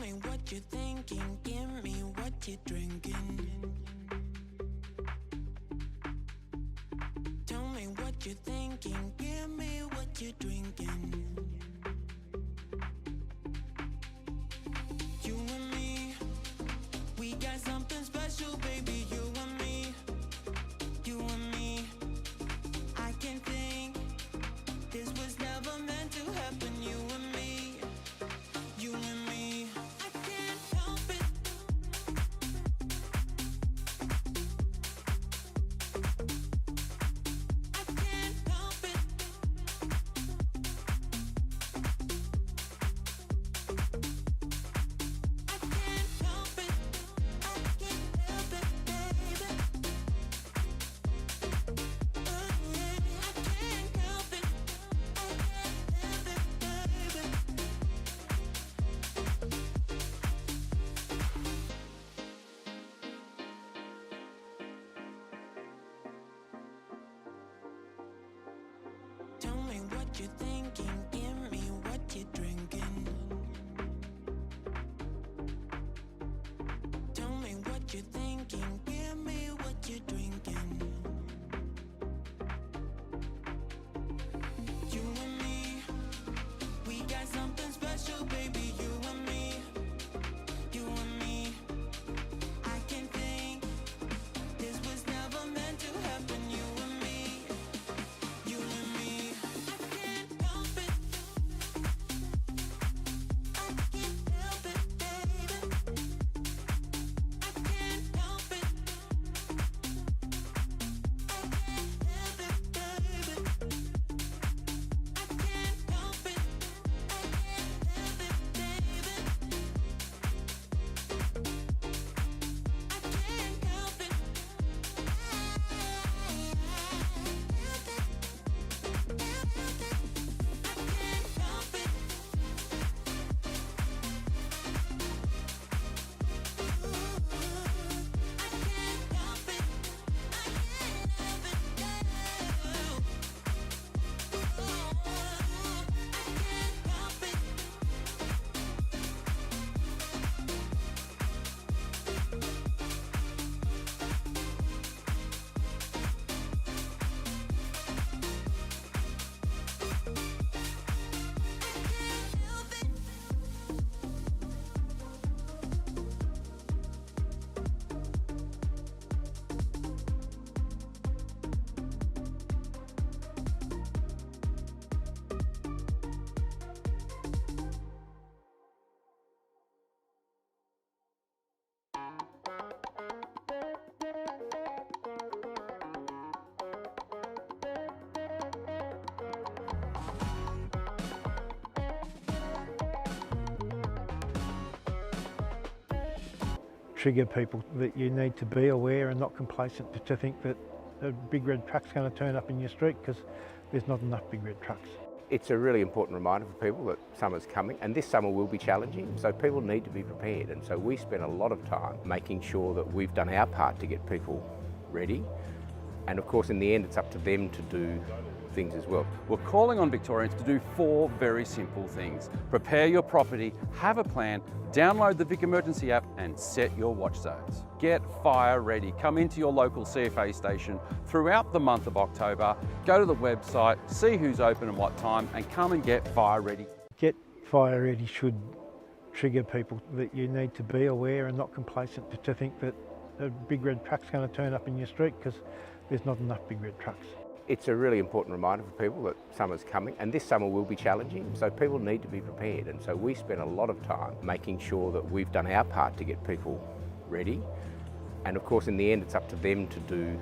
me what you're thinking, give me what you're drinking. Tell me what you're thinking, give me what you're drinking. You and me, we got something special, baby. You and me, you and me. I can think this was never meant to happen. You and me, you and me. I can't help it. I can't help it. I can't help it. I can't help it, baby. Oh yeah, I can't help it. I can't help it, baby. Tell me what you're thinking, give me what you're drinking. Tell me what you're thinking, give me what you're drinking. You and me, we got something special, baby. You and me, you and me. I can think this was never meant to happen. You and me, you and me. I can't help it. I can't help it, baby. I can't help it. I can't help it, baby. I can't help it. I can't help it, baby. Trigger people that you need to be aware and not complacent to think that a big red truck's going to turn up in your street, because there's not enough big red trucks. It's a really important reminder for people that summer's coming, and this summer will be challenging, so people need to be prepared. And so we spend a lot of time making sure that we've done our part to get people ready. And of course, in the end, it's up to them to do things as well. We're calling on Victorians to do 4 very simple things. Prepare your property, have a plan, download the Vic Emergency app and set your watch zones. Get fire ready. Come into your local CFA station throughout the month of October. Go to the website, see who's open and what time, and come and get fire ready. Get fire ready should trigger people that you need to be aware and not complacent to think that a big red truck's going to turn up in your street, because there's not enough big red trucks. It's a really important reminder for people that summer's coming, and this summer will be challenging, so people need to be prepared. And so we spend a lot of time making sure that we've done our part to get people ready. And of course, in the end, it's up to them to do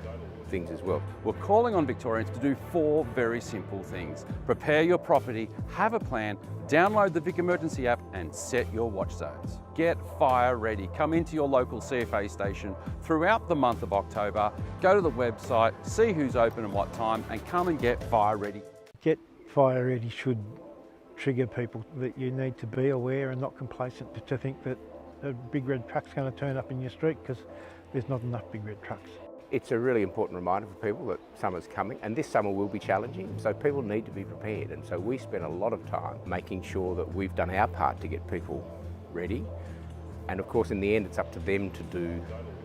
things as well. We're calling on Victorians to do 4 very simple things. Prepare your property, have a plan, download the Vic Emergency app and set your watch zones. Get fire ready. Come into your local CFA station throughout the month of October. Go to the website, see who's open and what time, and come and get fire ready. Get fire ready should trigger people that you need to be aware and not complacent to think that a big red truck's going to turn up in your street, because there's not enough big red trucks. It's a really important reminder for people that summer's coming, and this summer will be challenging, so people need to be prepared. And so we spend a lot of time making sure that we've done our part to get people ready. And of course, in the end, it's up to them to do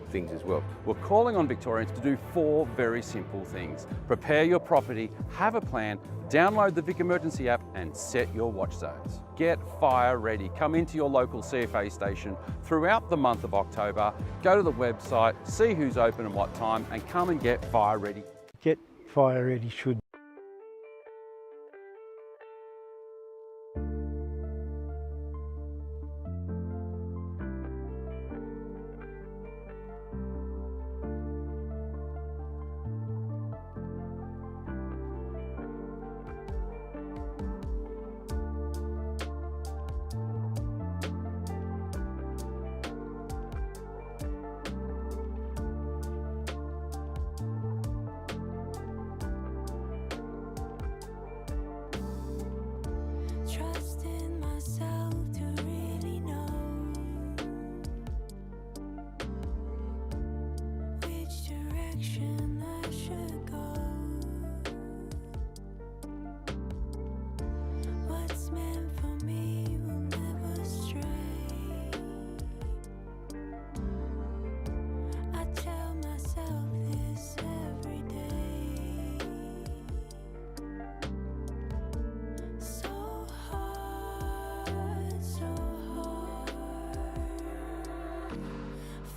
things as well. We're calling on Victorians to do 4 very simple things. Prepare your property, have a plan, download the Vic Emergency app and set your watch zones. Get fire ready. Come into your local CFA station throughout the month of October. Go to the website, see who's open and what time, and come and get fire ready. Get fire ready should Trust in myself to really know which direction I should go. What's meant for me will never stray. I tell myself this every day. So hard, so hard.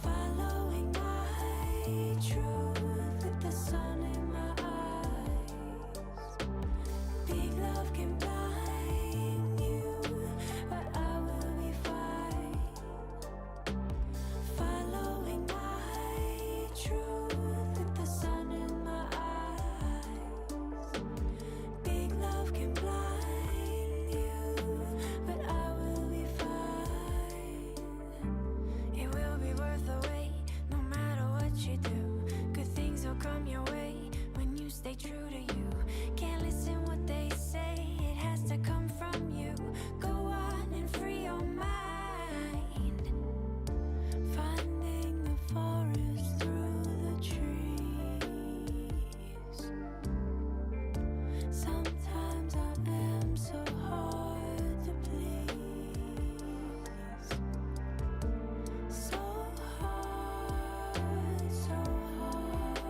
Following my truth with the sun in my eyes. Big love can blind you, but I will be fine. Following my truth with the sun in my eyes. Big love can blind you, but I will be fine. It will be worth the wait, no matter what you do. Good things will come your way when you stay true to you. Can't listen what they say, it has to come from you. Go on and free your mind. Finding the forest through the trees. Sometimes I am so hard to please. So hard, so hard.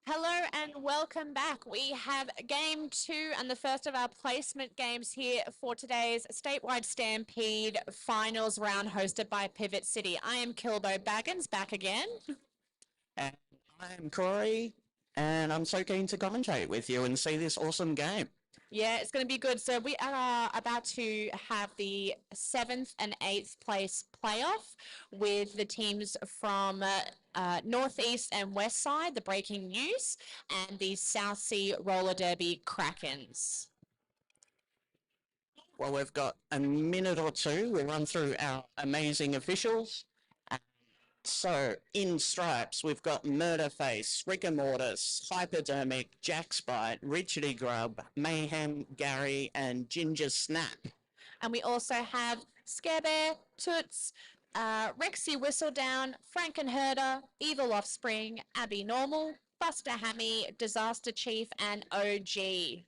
Hello and welcome back. We have game 2 and the first of our placement games here for today's Statewide Stampede finals round hosted by Pivot City. I am Kilbo Baggins, back again. And I'm Corey, and I'm so keen to commentate with you and see this awesome game. Yeah, it's going to be good. So we are about to have the 7th and 8th place playoff with the teams from Northeast and West Side, the Breaking News, and the South Sea Roller Derby Krakens. Well, we've got a minute or two. We'll run through our amazing officials. So, in stripes, we've got Murderface, Rigor Mortis, Hypodermic, Jackspite, Richardy Grub, Mayhem, Gary, and Ginger Snap. And we also have Scarebear, Toots, Rexy Whistledown, Frankenherder, Evil Offspring, Abby Normal, Buster Hammy, Disaster Chief, and OG.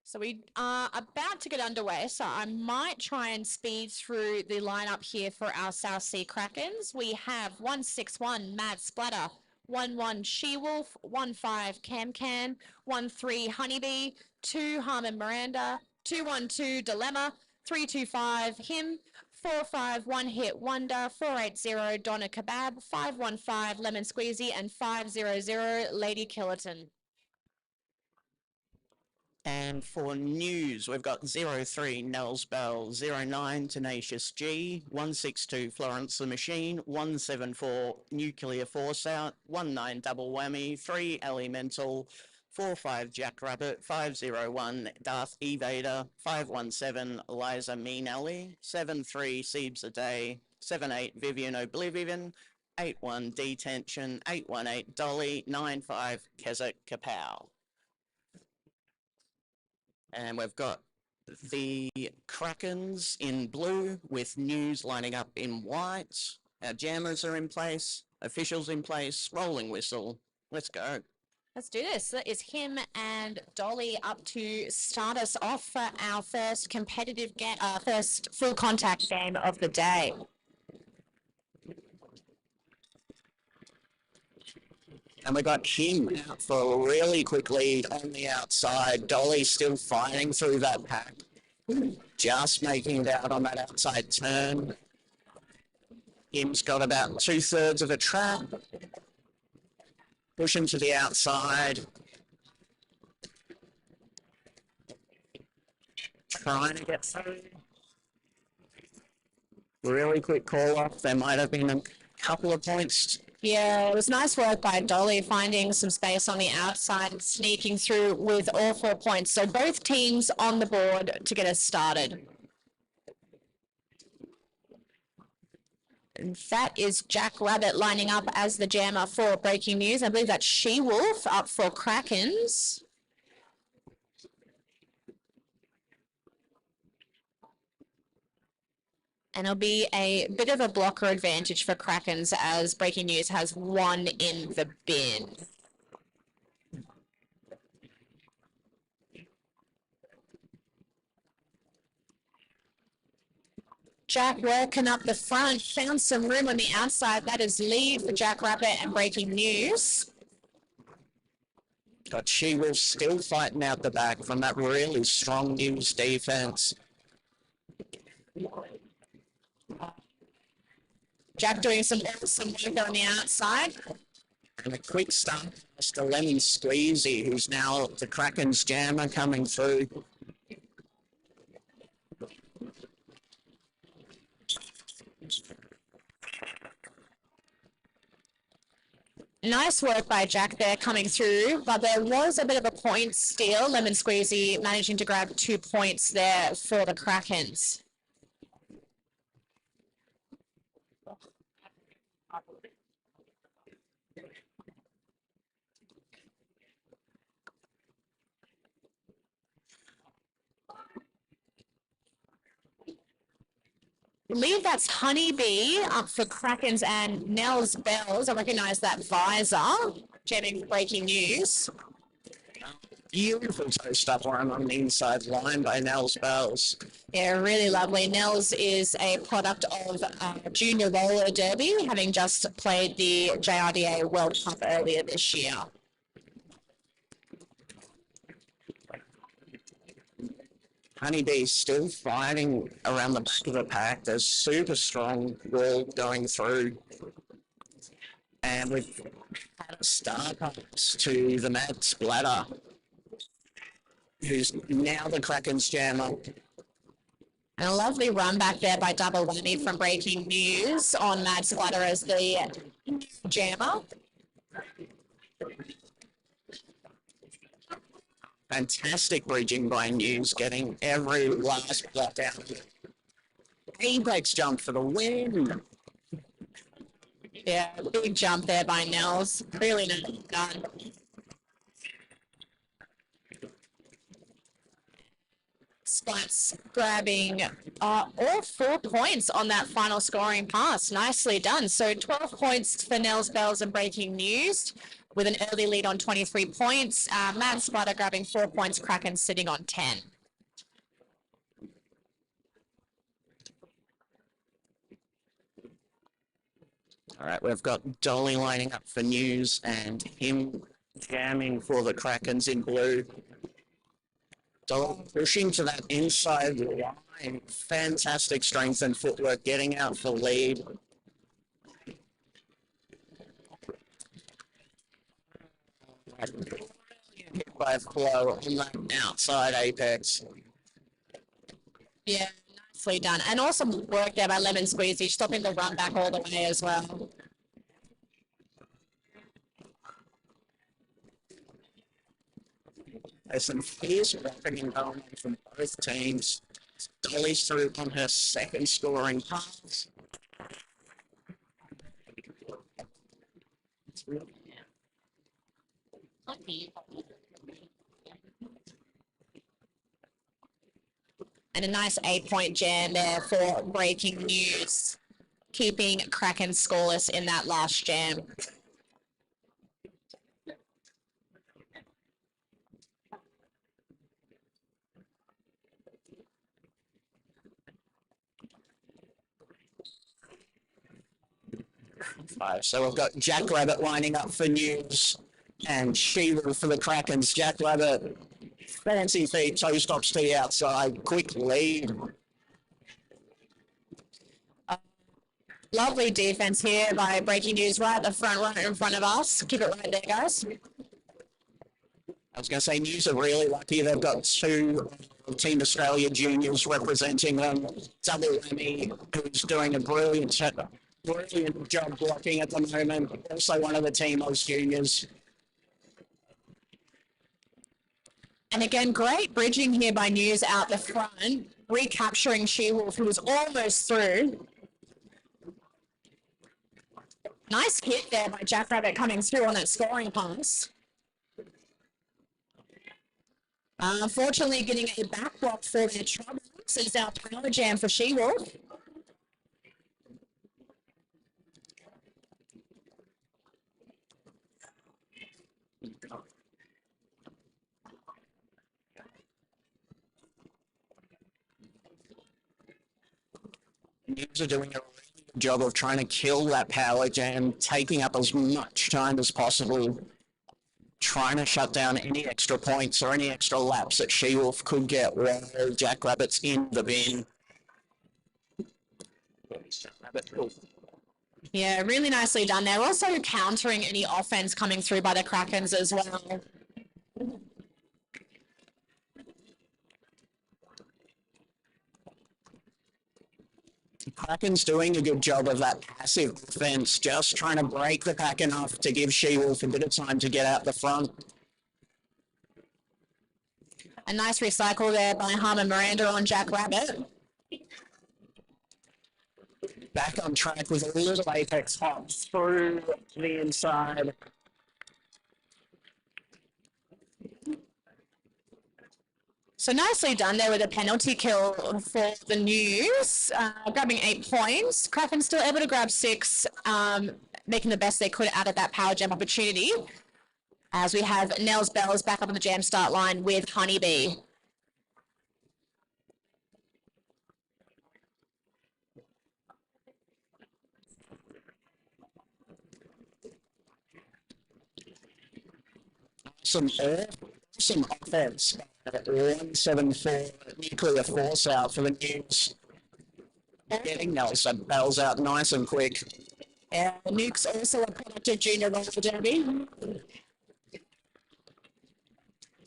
So we are about to get underway, so I might try and speed through the lineup here for our South Sea Krakens. We have 161 Mad Splatter, 11 She-Wolf, 15 Can, 13 Honeybee, 2 Harmon Miranda, 212 Dilemma, 325 Him, 45 One Hit Wonder, 480 Donna Kebab, 515 Lemon Squeezy, and 500 Lady Killerton. And for news, we've got 03 Nels Bell, 09 Tenacious G, 162 Florence the Machine, 174 Nuclear Force Out, 19 Double Whammy, 3 Elemental, 45 Jackrabbit, 501 Darth Evader, 517 Liza Mean Alley, 73 Seebs a Day, 78 Vivian Oblivion, 81 Detention, 818 Dolly, 95 Keswick Kapow. And we've got the Krakens in blue with news lining up in white. Our jammers are in place, officials in place, rolling whistle. Let's go. Let's do this. That is Him and Dolly up to start us off for our first competitive game, first full contact game of the day. And we got Him out for a really quick lead on the outside. Dolly still fighting through that pack. Just making it out on that outside turn. Him's got about 2/3 of a track. Pushing to the outside. Trying to get through. Really quick call off. There might have been a couple of points. Yeah, it was nice work by Dolly finding some space on the outside and sneaking through with all 4 points. So both teams on the board to get us started. And that is Jack Rabbit lining up as the jammer for Breaking News. I believe that's She-Wolf up for Krakens. And it'll be a bit of a blocker advantage for Krakens as Breaking News has one in the bin. Jack working up the front, found some room on the outside. That is lead for Jack Rabbit and Breaking News. But she was still fighting out the back from that really strong News defense. Jack doing some work on the outside. And a quick start to Lemon Squeezy, who's now the Krakens jammer coming through. Nice work by Jack there coming through, but there was a bit of a point steal. Lemon Squeezy managing to grab 2 points there for the Krakens. I believe that's Honeybee up for Krakens and Nels Bells. I recognise that visor. Jamming for Breaking News. Beautiful toast up line on the inside line by Nels Bells. Yeah, really lovely. Nels is a product of Junior Roller Derby, having just played the JRDA World Cup earlier this year. Honeybee still fighting around the back of the pack. There's super strong wall going through. And we've had a start pass to the Mad Splatter, who's now the Krakens jammer. And a lovely run back there by Double Whammy from Breaking News on Mad Splatter as the jammer. Fantastic bridging by News, getting every last block out. E-Breaks jump for the win. Yeah, big jump there by Nels. Really nicely done. Splats grabbing all 4 points on that final scoring pass. Nicely done. So 12 points for Nels Bells and Breaking News with an early lead on 23 points. Mad Splatter grabbing 4 points, Kraken sitting on 10. All right, we've got Dolly lining up for News and him jamming for the Krakens in blue. Dolly pushing to that inside line. Fantastic strength and footwork, getting out for lead. Hit by Flo on that outside apex. Yeah, nicely done. And awesome work there by Lemon Squeezy, stopping the run back all the way as well. There's some fierce rapping going on from both teams. Dolly's through on her second scoring pass. And a nice 8-point jam there for Breaking News, keeping Kraken scoreless in that last jam. So we've got Jack Rabbit lining up for News and Sheila for the Krakens. Jack Rabbit, fancy feet, toe stops to the outside, quick lead. Lovely defense here by Breaking News right at the front, right in front of us. Keep it right there, guys. I was going to say News are really lucky. They've got 2 Team Australia juniors representing them. Double Whammy, who's doing a brilliant job blocking at the moment. Also one of the Team Oz juniors. And again, great bridging here by News out the front, recapturing She-Wolf, who was almost through. Nice hit there by Jack Rabbit coming through on that scoring pass. Unfortunately, getting a back block for their trouble. This is our power jam for She-Wolf. News are doing a really good job of trying to kill that power jam, taking up as much time as possible, trying to shut down any extra points or any extra laps that She-Wolf could get while Jackrabbit's in the bin. Yeah, really nicely done there. Also countering any offense coming through by the Krakens as well. Kraken's doing a good job of that passive defense, just trying to break the pack enough to give She-Wolf a bit of time to get out the front. A nice recycle there by Harmon Miranda on Jackrabbit. Back on track with a little apex hop through the inside. So nicely done there with a penalty kill for the News, grabbing 8 points. Kraken still able to grab 6, making the best they could out of that power jam opportunity. As we have Nels Bells back up on the jam start line with Honeybee. Some offense. 174 nuclear force out for the News. Getting Nels Bells out nice and quick. Yeah, Nuke's also a product of Junior Roller Derby.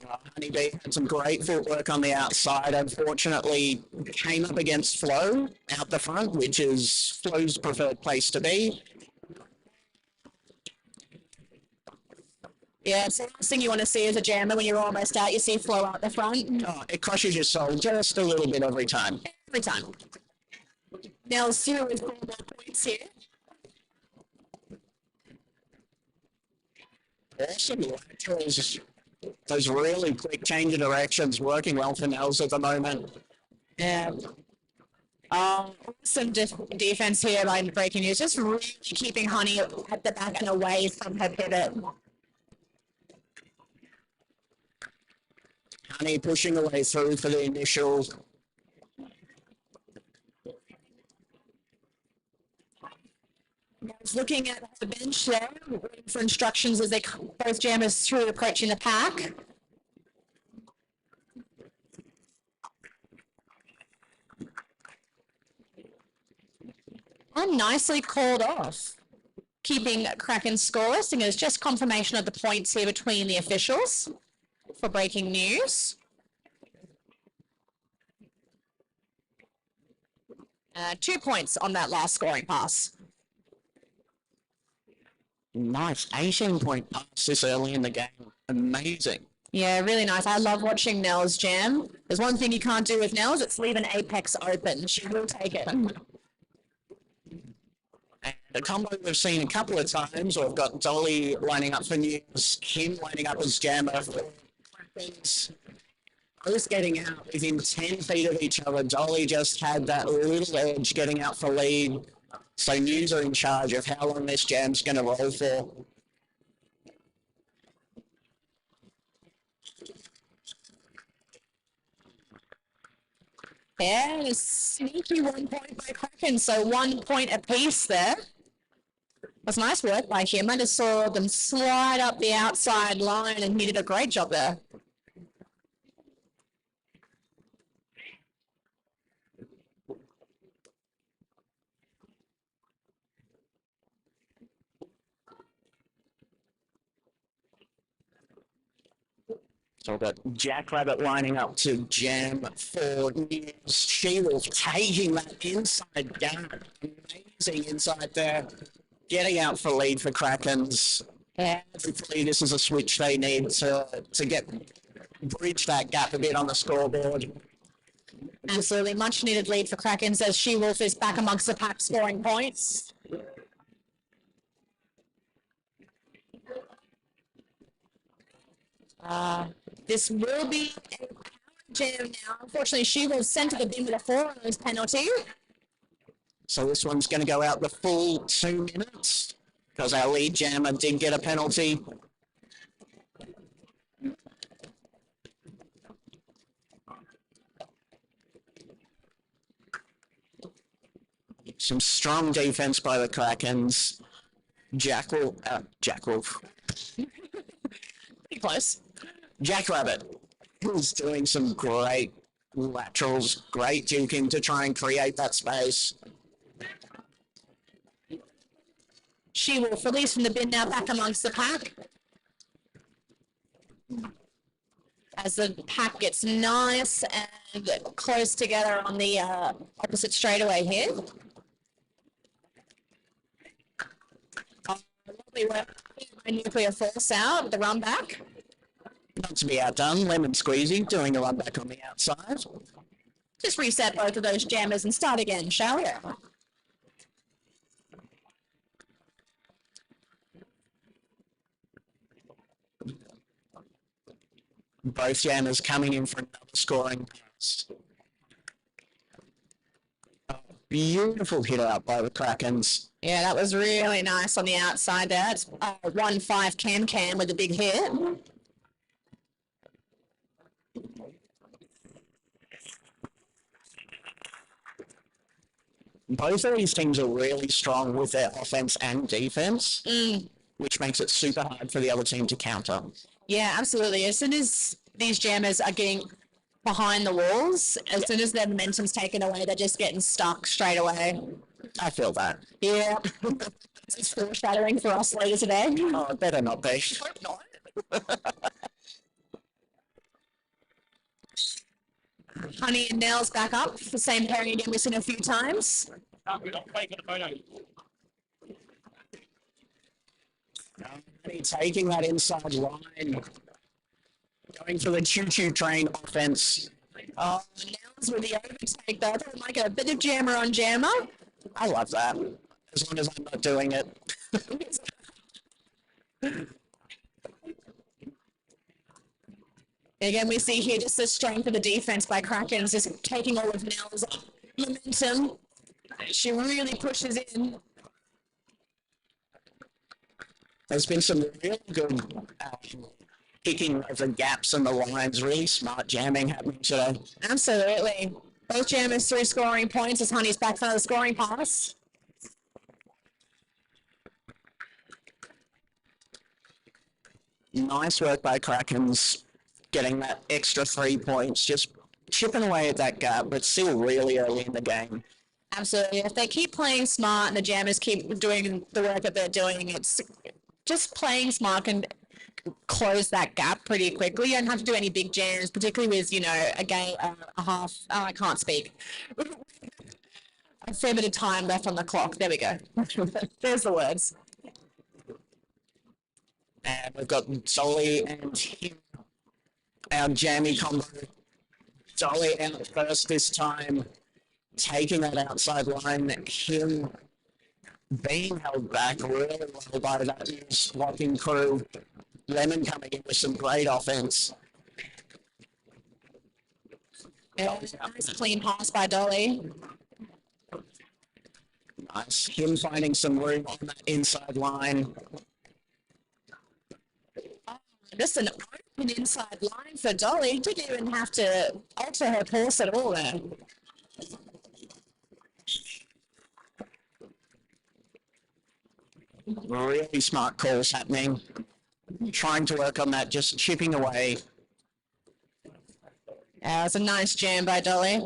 Honeybee had some great footwork on the outside. Unfortunately, came up against Flo out the front, which is Flo's preferred place to be. Yeah, it's the last thing you want to see as a jammer when you're almost out. You see Flo out the front. Oh, it crushes your soul just a little bit every time. Every time. Now, Sue is 4 more points here. Awesome laterals. Those really quick change of directions working well for Nels at the moment. Yeah. Some defense here by Breaking News, just really keeping Honey at the back and away from her pivot. Honey pushing away through for the initial. Looking at the bench there, waiting for instructions as they both jammers through approaching the pack. And nicely called off. Keeping Kraken scoreless, and it's just confirmation of the points here between the officials for Breaking News. 2 points on that last scoring pass. Nice 18-point pass this early in the game. Amazing. Yeah, really nice. I love watching Nels jam. There's one thing you can't do with Nels, it's leave an apex open. She will take it. And a combo we've seen a couple of times. We've got Dolly lining up for News, Kim lining up as jammer for Krakens. Both getting out within 10 feet of each other. Dolly just had that little edge getting out for lead. So News are in charge of how long this jam's going to roll for. Yeah, a sneaky 1 point by Kraken, so 1 point apiece there. That's nice work by him. I just saw them slide up the outside line and he did a great job there. So we've got Jackrabbit lining up to jam for News. She-Wolf taking that inside gap. Amazing inside there. Getting out for lead for Krakens. Yeah. Hopefully this is a switch they need to bridge that gap a bit on the scoreboard. Absolutely, much needed lead for Krakens as She-Wolf is back amongst the pack scoring points. This will be a power jam now. Unfortunately, She-Wolf sent to the bin with a 4 on those penalty. So this one's going to go out the full 2 minutes because our lead jammer did get a penalty. Some strong defense by the Krakens. Jackwolf. Pretty close. Jackrabbit is doing some great laterals, great duking to try and create that space. She will release from the bin now, back amongst the pack. As the pack gets nice and close together on the opposite straightaway here. Lovely work by Nuclear Force out, the run back. Not to be outdone, Lemon Squeezy doing a run back on the outside. Just reset both of those jammers and start again, shall we? Both jammers coming in for another scoring pass. Beautiful hit out by the Krakens. Yeah, that was really nice on the outside there. It's 1-5 Can with a big hit. Both of these teams are really strong with their offense and defense, which makes it super hard for the other team to counter. Yeah, absolutely. As soon as these jammers are getting behind the walls, as soon as their momentum's taken away, they're just getting stuck straight away. I feel that. Yeah. It's foreshadowing for us later today. Oh, it better not be. Hope not. Honey and Nell's back up. The same pairing again we've seen a few times. Honey taking that inside line. Going for the choo-choo train offense. Oh, Nell's with the overtake though. They might get a bit of jammer on jammer. I love that. As long as I'm not doing it. Again, we see here just the strength of the defense by Krakens, just taking all of Nell's momentum. She really pushes in. There's been some real good picking of the gaps and the lines, really smart jamming happening today. Absolutely. Both jammers through scoring points as Honey's back for the scoring pass. Nice work by Krakens, getting that extra 3 points, just chipping away at that gap, but still really early in the game. Absolutely. If they keep playing smart and the jammers keep doing the work that they're doing, it's just playing smart can close that gap pretty quickly. You don't have to do any big jams, particularly with, a game, a half, I can't speak. A fair bit of time left on the clock. There we go. There's the words. And we've got Dolly and him, our jammy combo. Dolly out first this time, taking that outside line. Him being held back really well by that blocking crew. Lemon coming in with some great offense. Yeah, nice clean pass by Dolly. Nice. Him finding some room on that inside line. Just an open inside line for Dolly. Didn't even have to alter her course at all there. Really smart calls happening. Trying to work on that, just chipping away. Yeah, it was a nice jam by Dolly.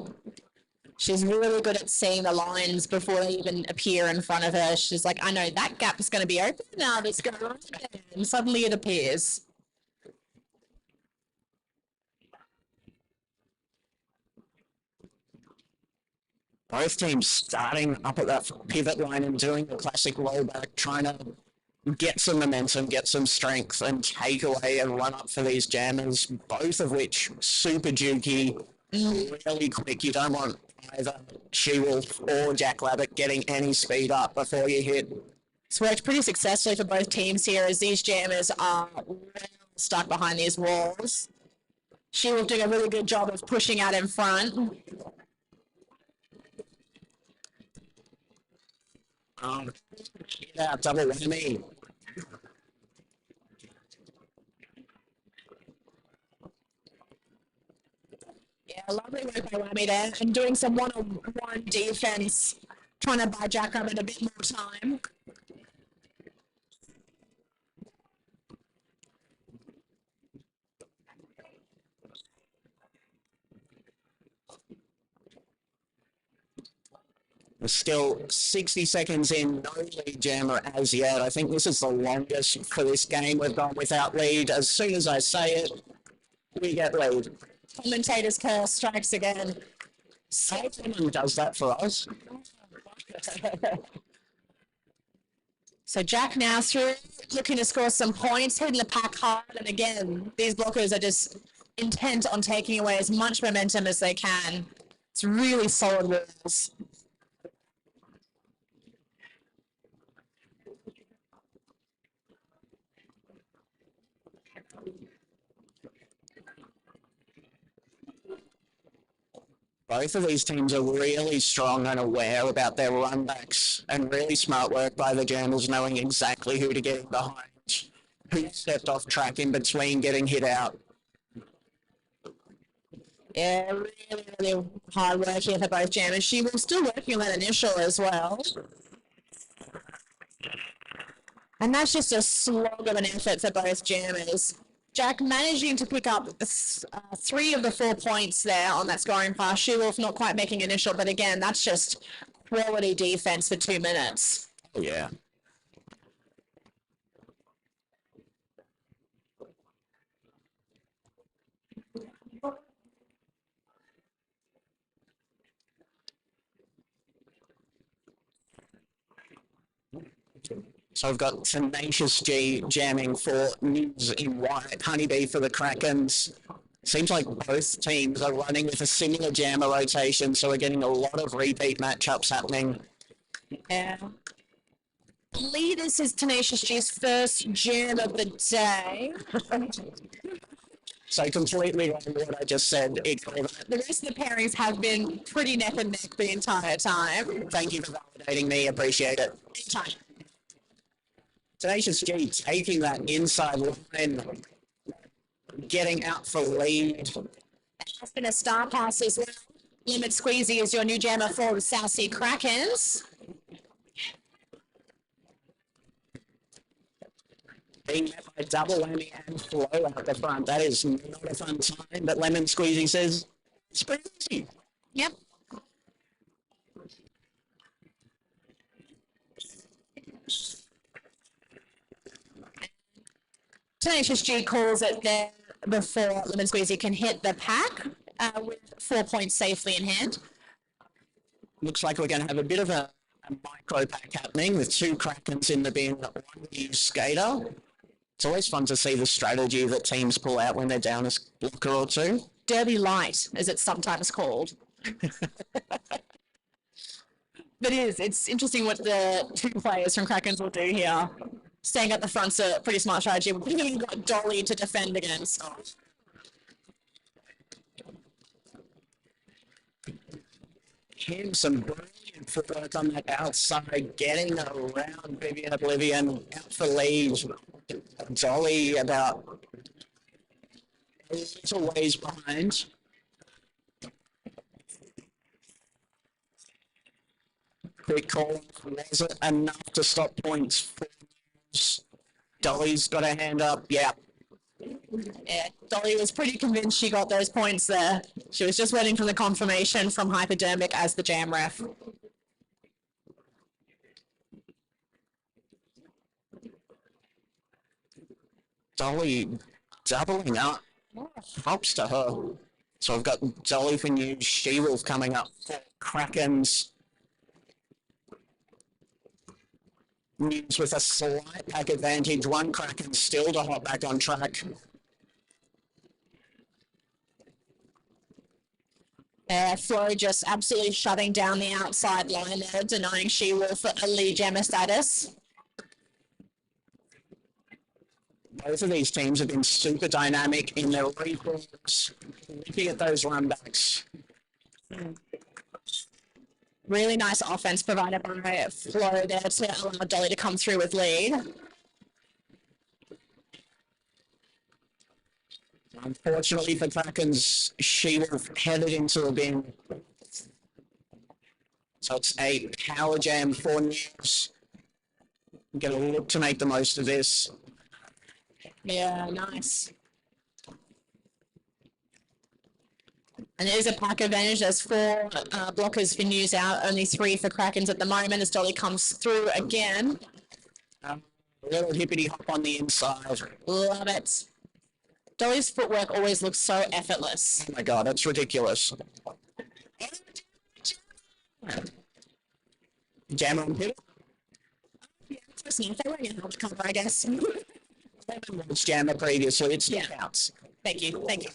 She's really good at seeing the lines before they even appear in front of her. She's like, I know that gap is going to be open now. It's going to open. And suddenly it appears. Both teams starting up at that pivot line and doing the classic rollback, trying to get some momentum, get some strength, and take away and run up for these jammers, both of which super jukey, really quick. You don't want either She-Wolf or Jackrabbit getting any speed up before you hit. It's worked pretty successfully for both teams here as these jammers are really stuck behind these walls. She-Wolf doing a really good job of pushing out in front. Yeah, double whammy. Yeah, lovely work by Whammy there and doing some one-on-one defense trying to buy Jackrabbit a bit more time. We're still 60 seconds in, no lead jammer as yet. I think this is the longest for this game we've gone without lead. As soon as I say it, we get lead. Commentator's curse strikes again. Someone does that for us. So Jack now through, looking to score some points, hitting the pack hard, and again, these blockers are just intent on taking away as much momentum as they can. It's really solid rules. Both of these teams are really strong and aware about their runbacks, and really smart work by the Jammers knowing exactly who to get in behind, who stepped off track in between getting hit out. Yeah, really hard work here for both Jammers. She was still working on that initial as well. And that's just a slog of an effort for both Jammers. Jack managing to pick up 3 of the 4 points there on that scoring pass. She-Wolf not quite making initial, but again, that's just quality defense for 2 minutes. Oh, yeah. So I've got Tenacious G jamming for News in White, Honeybee for the Krakens. Seems like both teams are running with a similar jammer rotation, so we're getting a lot of repeat matchups happening. Yeah. I believe this is Tenacious G's first jam of the day. So completely wrong with what I just said. Ignore that. The rest of the pairings have been pretty neck and neck the entire time. Thank you for validating me. Appreciate it. Anytime. Tenacious G taking that inside line, getting out for lead. That's been a star pass as well. Limit Squeezy is your new jammer for the South Sea Krakens. Being met by double whammy and flow out the front. That is not a fun time, but Lemon Squeezy says, it's pretty easy. Yep. Tenacious G calls it there before Lemon Squeezy can hit the pack with 4 points safely in hand. Looks like we're going to have a bit of a micro pack happening with 2 Krakens in the bin, 1 new skater. It's always fun to see the strategy that teams pull out when they're down a blocker or 2. Derby Light, as it's sometimes called. But it's interesting what the 2 players from Krakens will do here. Staying at the front's a pretty smart strategy. We've even got Dolly to defend against. Kim, some brilliant footwork on that outside, getting around Vivian Oblivion, out for lead. Dolly about a little ways behind. Quick call, was it enough to stop points for News? Dolly's got her hand up, yeah. Yeah, Dolly was pretty convinced she got those points there. She was just waiting for the confirmation from Hypodermic as the jam ref. Dolly doubling up. Props to her. So I've got Dolly for News, She-Wolf coming up for Krakens. News with a slight pack advantage. 1 Kraken still to hop back on track. Flo just absolutely shutting down the outside line there, denying She-Wolf a lead jammer status. Both of these teams have been super dynamic in their reforms, looking at those runbacks. Really nice offense provided by Flo there to allow Dolly to come through with lead. Unfortunately for Krakens, She-Wolf headed into a bin. So it's a power jam for news. I'm going to look to make the most of this. Yeah, nice. And there's a pack advantage. There's 4 blockers for news out, only 3 for Krakens at the moment as Dolly comes through again. A little hippity hop on the inside. Love it. Dolly's footwork always looks so effortless. Oh my God, that's ridiculous. Jam on pivot. Yeah, it's listening. If they were in help cover, I guess. It's jammer previously. It still Yeah. counts. Thank you. Thank you.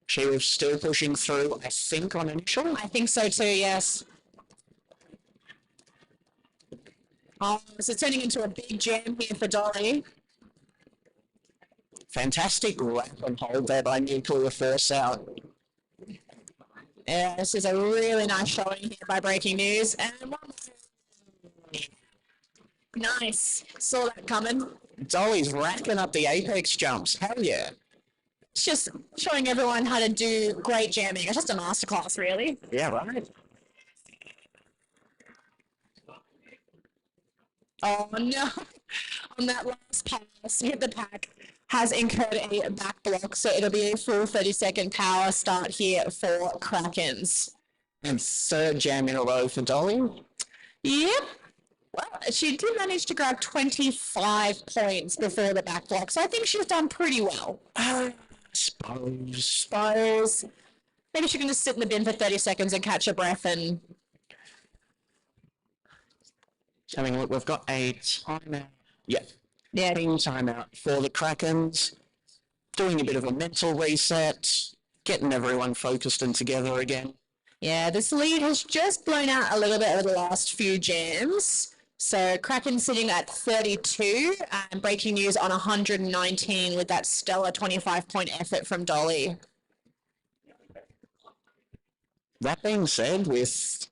She was still pushing through, I think, on initial. I think so too, yes. Oh, so it's turning into a big jam here for Dolly. Fantastic wrap and hold there by Nuclear Force out. Yeah, this is a really nice showing here by Breaking News. And one more. Nice. Saw that coming. Dolly's racking up the apex jumps. Hell yeah. It's just showing everyone how to do great jamming. It's just a masterclass, really. Yeah, right. Oh no! On that last pass, hit the pack, has incurred a back block, so it'll be a full 30-second power start here for Krakens. And 3rd jam in a row for Dolly. Yep. Well, she did manage to grab 25 points before the back block, so I think she's done pretty well. Suppose. Maybe she can just sit in the bin for 30 seconds and catch her breath and... Having a look, we've got a timeout. Yeah, Yeah, team timeout for the Krakens. Doing a bit of a mental reset, getting everyone focused and together again. yeah, this lead has just blown out a little bit over the last few jams. So Kraken sitting at 32 and Breaking News on 119 with that stellar 25-point effort from Dolly. That being said, with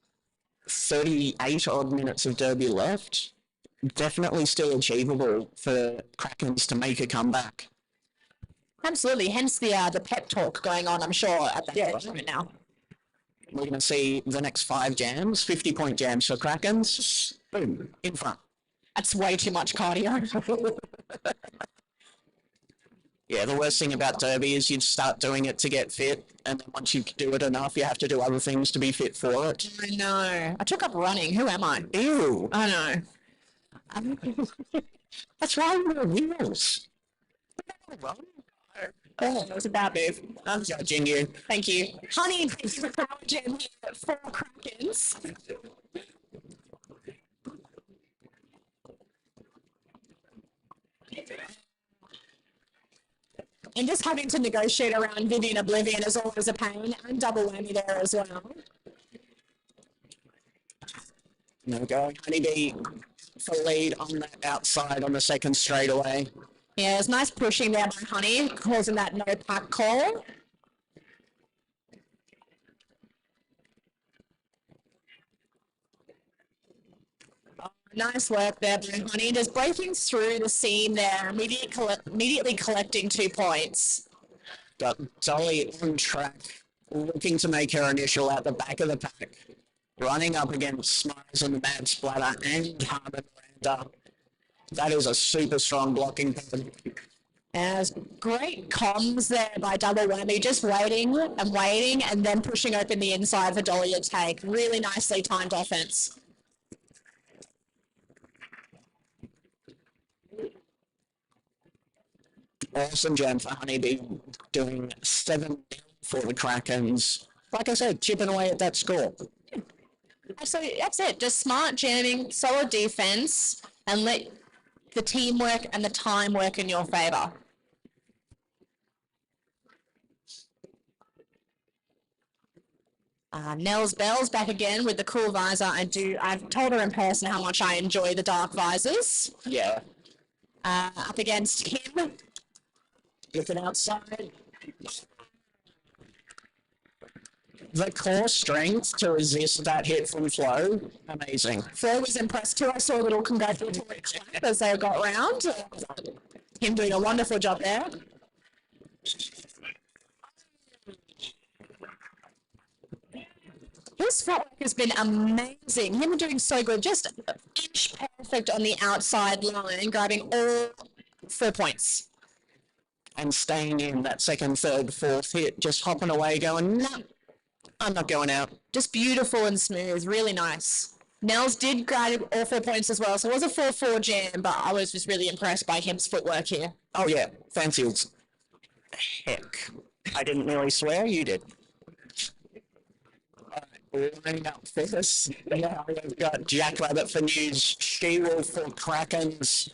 38 odd minutes of Derby left, definitely still achievable for Krakens to make a comeback. Absolutely, hence the pep talk going on, I'm sure, at the right now. We're going to see the next 5 jams, 50-point jams for Krakens. Boom, in front. That's way too much cardio. Yeah, the worst thing about Derby is you'd start doing it to get fit, and then once you do it enough, you have to do other things to be fit for it. I know. I took up running. Who am I? Ew, I know. that's why we wear wheels. Oh, that was a bad move. I'm judging you. Thank you. Honey, thank you for power jam here for Krakens. And just having to negotiate around Vivian Oblivion is always a pain, and double whammy there as well. No go. Honeybee for lead on that outside on the second straightaway. Yeah, it's nice pushing there by Honey, causing that no pack call. Oh, nice work there by Honey, just breaking through the seam there, immediately collecting 2 points. Got Dolly on track, looking to make her initial at the back of the pack. Running up against Smiles and the Mad Splatter and Harmon Miranda. That is a super strong blocking pattern. As great comms there by double whammy, just waiting and then pushing open the inside for Dolly to take. Really nicely timed offense. Awesome jam for Honeybee, doing 7 for the Krakens. Like I said, chipping away at that score. So that's it. Just smart jamming, solid defense, and let the teamwork and the time work in your favour. Nels Bell's back again with the cool visor. I've told her in person how much I enjoy the dark visors. Yeah. Up against him. Looking outside. The core strength to resist that hit from Flo, amazing. Flo was impressed too. I saw a little congratulatory clap as they got round. Him doing a wonderful job there. His footwork has been amazing. Him doing so good, just inch perfect on the outside line, grabbing all 4 points. And staying in that second, third, fourth hit, just hopping away, going, no, I'm not going out. Just beautiful and smooth, really nice. Nels did grab all 4 points as well, so it was a 4-4 jam, but I was just really impressed by him's footwork here. Oh yeah, fancy as heck. I didn't really swear, you did. Lining up first. Now we've got Jackrabbit for News, She-Wolf for Krakens.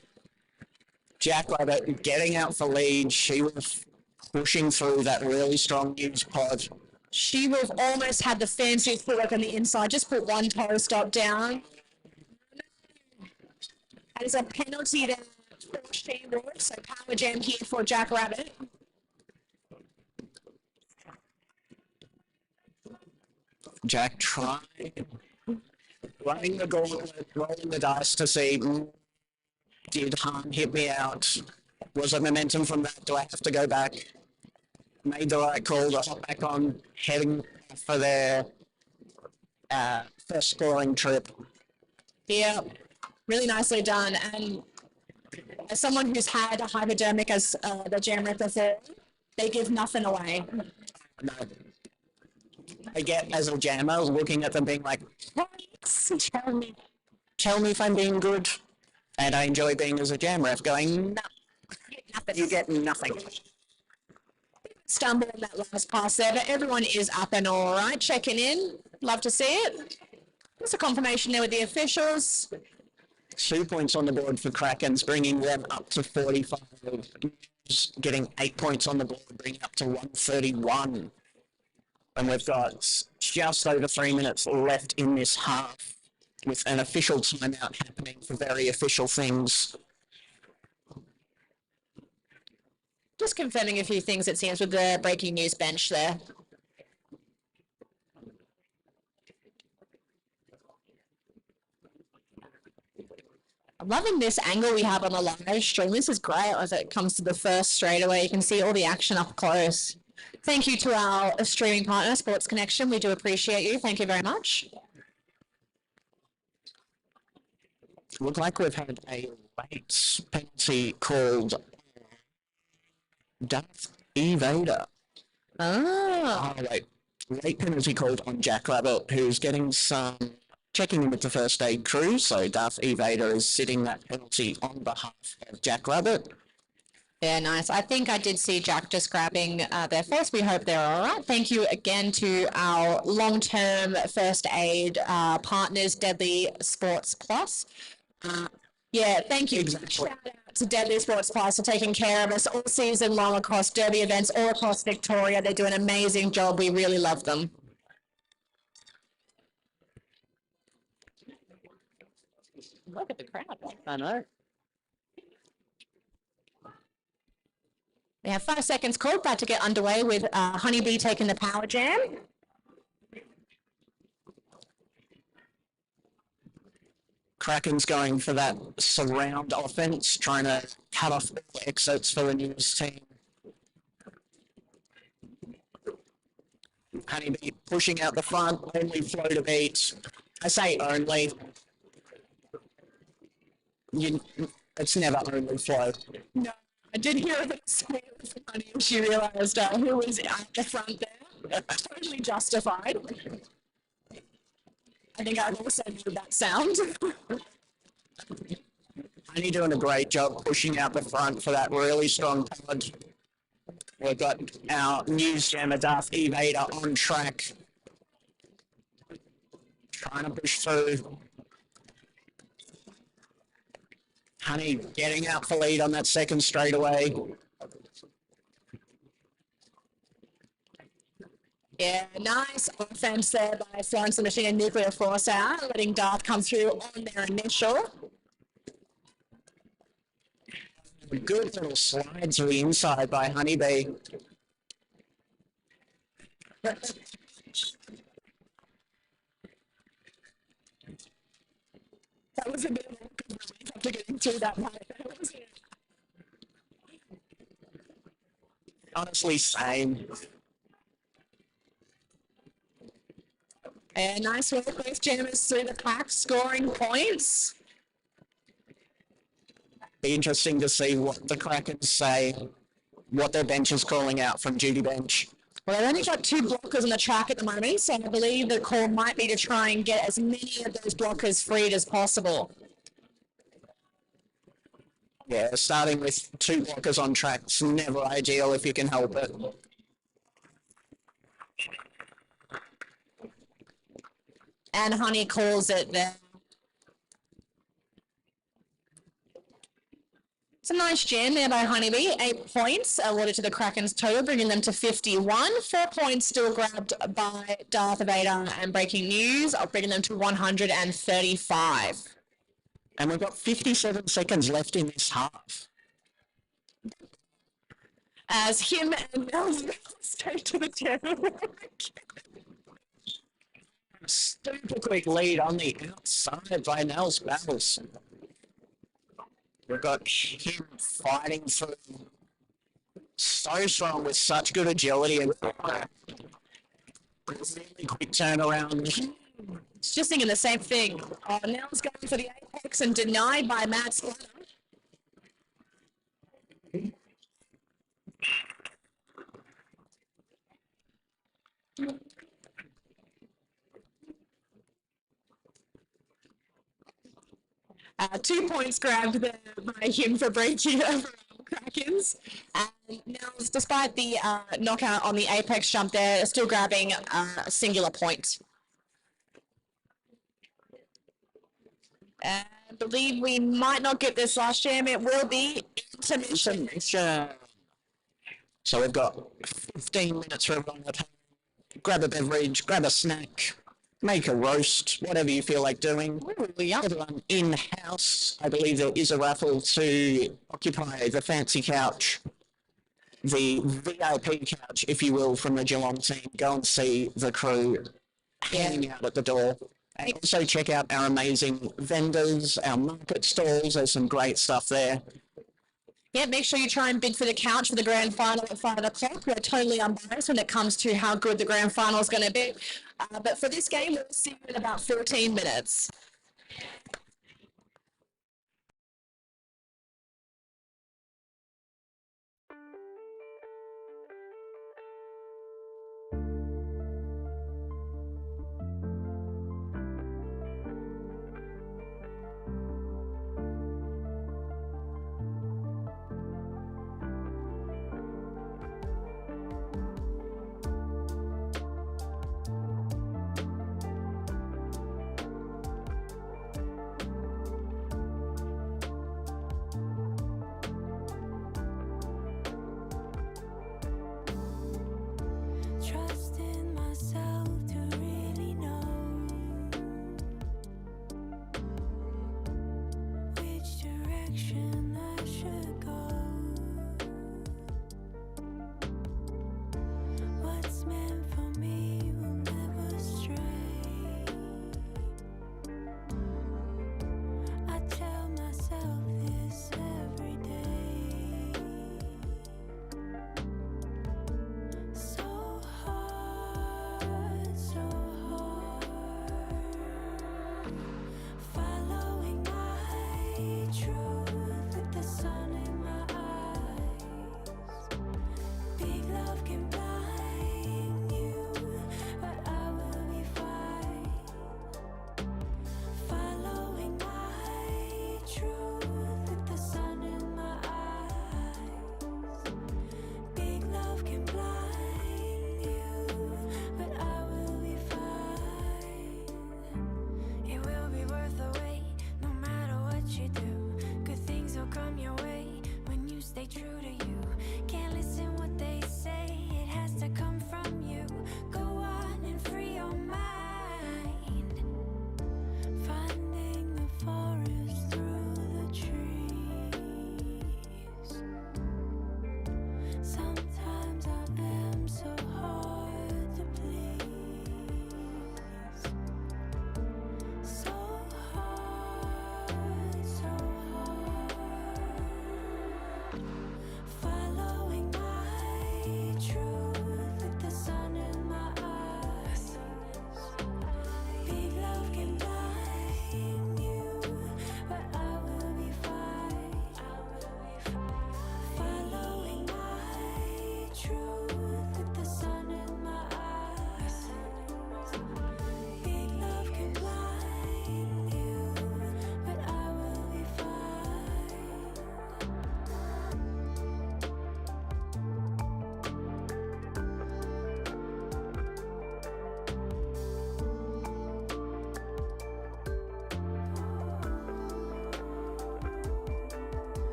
Jackrabbit getting out for lead, She-Wolf pushing through that really strong News pod. She-Wolf almost had the fancy footwork on the inside, just put one toe stop down. That is a penalty there for She-Wolf, so power jam here for Jackrabbit. Jack trying, running the gauntlet, rolling the dice to see, did harm hit me out? Was it momentum from that? Do I have to go back? Made the right call to hop back on, heading for their first scoring trip. Yeah, really nicely done. And as someone who's had a hypodermic as the jam rep before, they give nothing away. No. I get as a jammer looking at them being like, tell me if I'm being good. And I enjoy being as a jam ref going, no, you get nothing. Stumble on that last pass there, but everyone is up and all right, checking in. Love to see it. There's a confirmation there with the officials. 2 points on the board for Krakens, bringing them up to 45. Getting 8 points on the board, bringing up to 131. And we've got just over 3 minutes left in this half with an official timeout happening for very official things. Just confirming a few things, it seems, with the breaking news bench there. I'm loving this angle we have on the live stream. This is great as it comes to the first straightaway. You can see all the action up close. Thank you to our streaming partner, Sports Connection. We do appreciate you. Thank you very much. Look like we've had a late penalty called Darth Evader. Oh. Oh, wait. Late penalty called on Jackrabbit, who's getting some checking in with the first aid crew. So Darth Evader is sitting that penalty on behalf of Jackrabbit. Yeah, nice. I think I did see Jack just grabbing their first. We hope they're all right. Thank you again to our long-term first aid partners, Deadly Sports Plus. Yeah, thank you. Exactly. Shout out to Deadly Sports Plus for taking care of us all season long across derby events all across Victoria. They do an amazing job. We really love them. Look at the crowd. I know. We have 5 seconds called, about to get underway with Honeybee taking the power jam. Kraken's going for that surround offense, trying to cut off all exits for the news team. Honeybee pushing out the front, only flow to beat. I say only. It's never only flow. No, I did hear a bit of squeal from Honey when she realised who was at the front there. Totally justified. I think I've also heard that sound. Honey doing a great job pushing out the front for that really strong pod. We've got our news jammer Darth Evader on track. Trying to push through. Honey getting out for lead on that second straightaway. Yeah, nice offense there by Florence the Machine and Nuclear Force out, letting Darth come through on their initial. Good little slide to the inside by Honeybee. That was a bit of a relief after getting through that night, wasn't it? Honestly, Same. And nice work, both jammers through the pack, scoring points. Be interesting to see what the Krakens say, what their bench is calling out from duty bench. Well, they've only got 2 blockers on the track at the moment, so I believe the call might be to try and get as many of those blockers freed as possible. Yeah, starting with 2 blockers on track is never ideal if you can help it. And Honey calls it there. It's a nice jam there by Honeybee. 8 points awarded to the Krakens total, bringing them to 51. 4 points still grabbed by Darth Vader and Breaking News, bringing them to 135. And we've got 57 seconds left in this half. As him and Nels go straight to the jam. Super quick lead on the outside by Nels Battles. We've got him fighting through so strong with such good agility and really quick turnaround. It's just thinking the same thing. Oh, Nels going for the apex and denied by Matt Splatter. Two points grabbed there by him for breaking over Krakens. And Nels, despite the knockout on the apex jump there, still grabbing a singular point. I believe we might not get this last jam. It will be intermission. So we've got 15 minutes for everyone at home. Grab a beverage, grab a snack, make a roast, whatever you feel like doing. Everyone in-house. I believe there is a raffle to occupy the fancy couch, the VIP couch, if you will, from the Geelong team. Go and see the crew hanging out at the door. And also check out our amazing vendors, our market stalls. There's some great stuff there. Yeah, make sure you try and bid for the couch for the grand final at 5 o'clock. We're totally unbiased when it comes to how good the grand final is going to be. But for this game, we'll see you in about 14 minutes.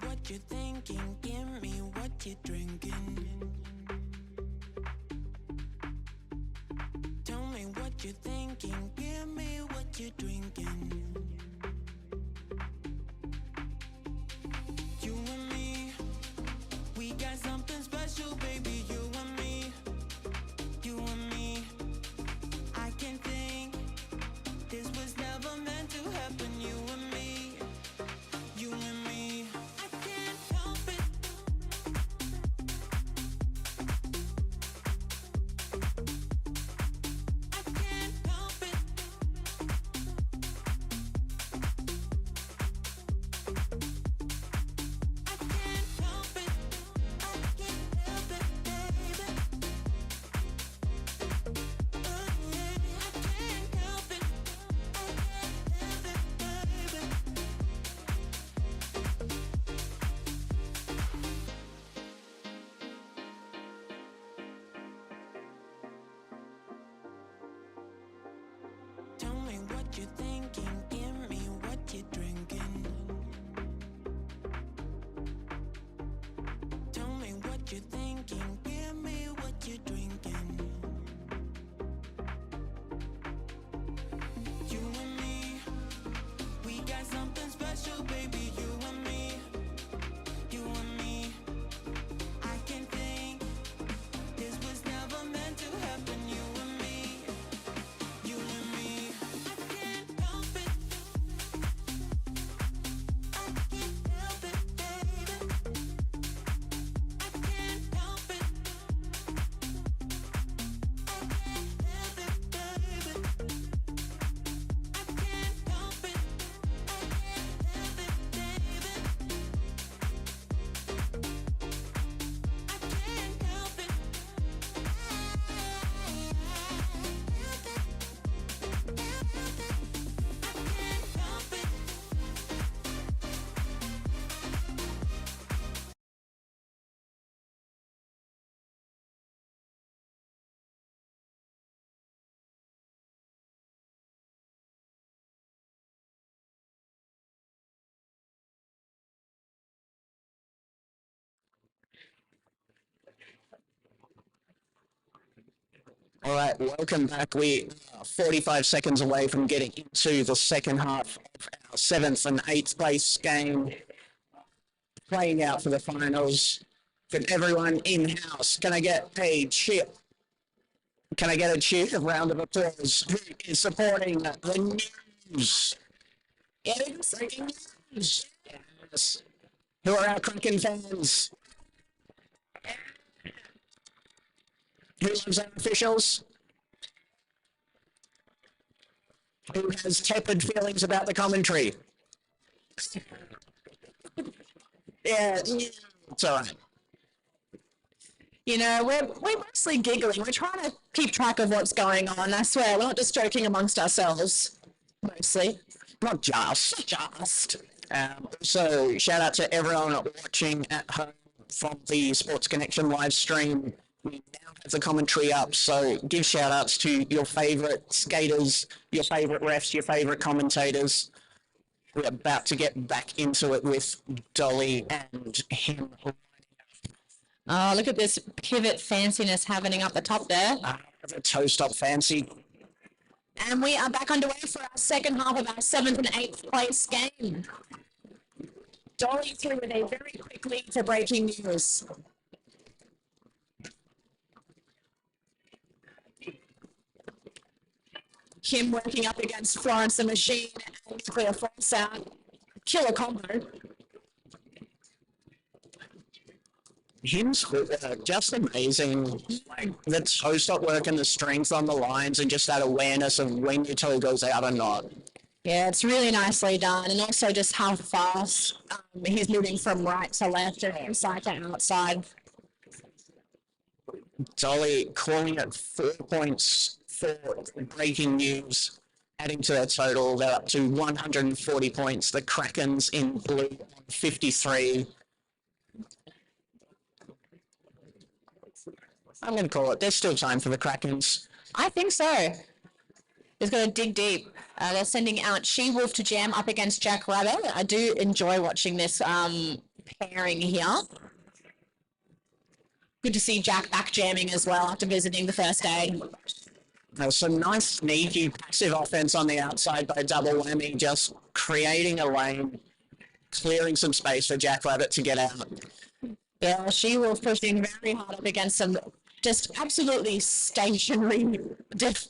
what you're thinking, give me what you're drinking. Tell me what you're thinking, give me what you're drinking. You and me, we got something special, baby. You and me, you and me. I can think this was never meant to happen. You and me, you and me. I can't help it. I can't help it. I can't help it. I can't help it, baby. Oh yeah, I can't help it. I can't help it, baby. Tell me what you're thinking, give me what you're drinking. Tell me what you're thinking, give me what you're drinking. You and me, we got something special, baby. You and me, you and me. I can think this was never meant to happen. You and me, you and me. I can't help it. I can't help it, baby. I can't help it. I can't help it, baby. I can't help it. I can't help it, baby. I can't help it. I can't help it. All right, welcome back. We are 45 seconds away from getting into the second half of our 7th and 8th place game. Playing out for the finals. Can everyone in-house, can I get a cheer? Can I get a cheer? A round of applause. Who is supporting the news? Yes, breaking news. Yes. Who are our Kraken fans? Who loves our officials? Who has tepid feelings about the commentary? Yeah, it's all right. You know, we're mostly giggling. We're trying to keep track of what's going on. I swear, we're not just joking amongst ourselves. Mostly. Not just. Also, shout out to everyone watching at home from the Sports Connection live stream. We now have the commentary up, so give shout outs to your favourite skaters, your favourite refs, your favourite commentators. We're about to get back into it with Dolly and him. Oh, look at this pivot fanciness happening up the top there. The toe stop fancy. And we are back underway for our second half of our 7th and 8th place game. Dolly through with a very quick lead to breaking news. Kim working up against Florence the Machine and Nuclear Force out. Killer combo. Him's just amazing. Like the toe stop work and the strength on the lines and just that awareness of when your toe goes out or not. Yeah, it's really nicely done. And also just how fast he's moving from right to left and inside to outside. Dolly calling it 4 points for breaking news, adding to their total. They're up to 140 points. The Krakens in blue on 53. I'm going to call it. There's still time for the Krakens. I think so. He's going to dig deep. They're sending out She-Wolf to jam up against Jack Rabbit. I do enjoy watching this pairing here. Good to see Jack back jamming as well after visiting the first day. There's some nice sneaky passive offense on the outside by Double Whammy, just creating a lane, clearing some space for Jack Rabbit to get out. Yeah, she was pushing very hard up against some just absolutely stationary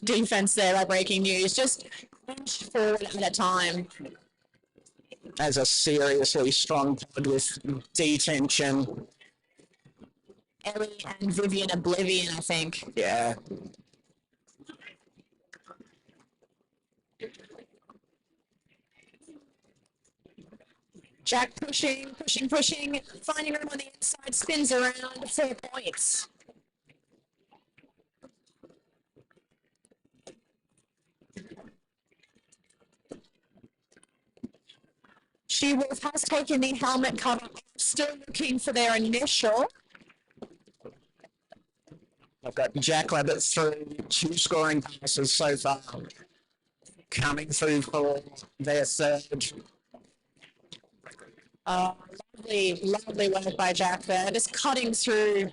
defense there by Breaking News. Just inch forward at a time. As a seriously strong pod with detention. Ellie and Vivian Oblivion, I think. Yeah. Jack pushing, finding room on the inside, spins around, 4 points. She-Wolf has taken the helmet cover, still looking for their initial. I've got Jack Rabbit through 2 scoring passes so far. Coming through for their third. Lovely work by Jack there, just cutting through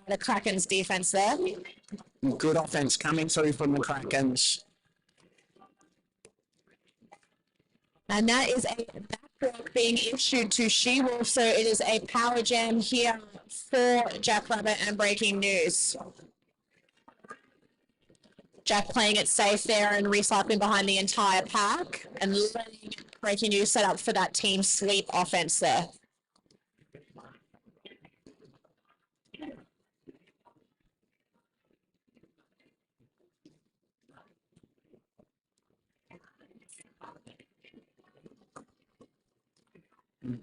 the Krakens defense there. Good offense coming through from the Krakens. And that is a backblock being issued to She-Wolf, so it is a power jam here for Jack Rabbit and Breaking News. Jack playing it safe there and recycling behind the entire pack and letting Breaking News set up for that team sweep offense there.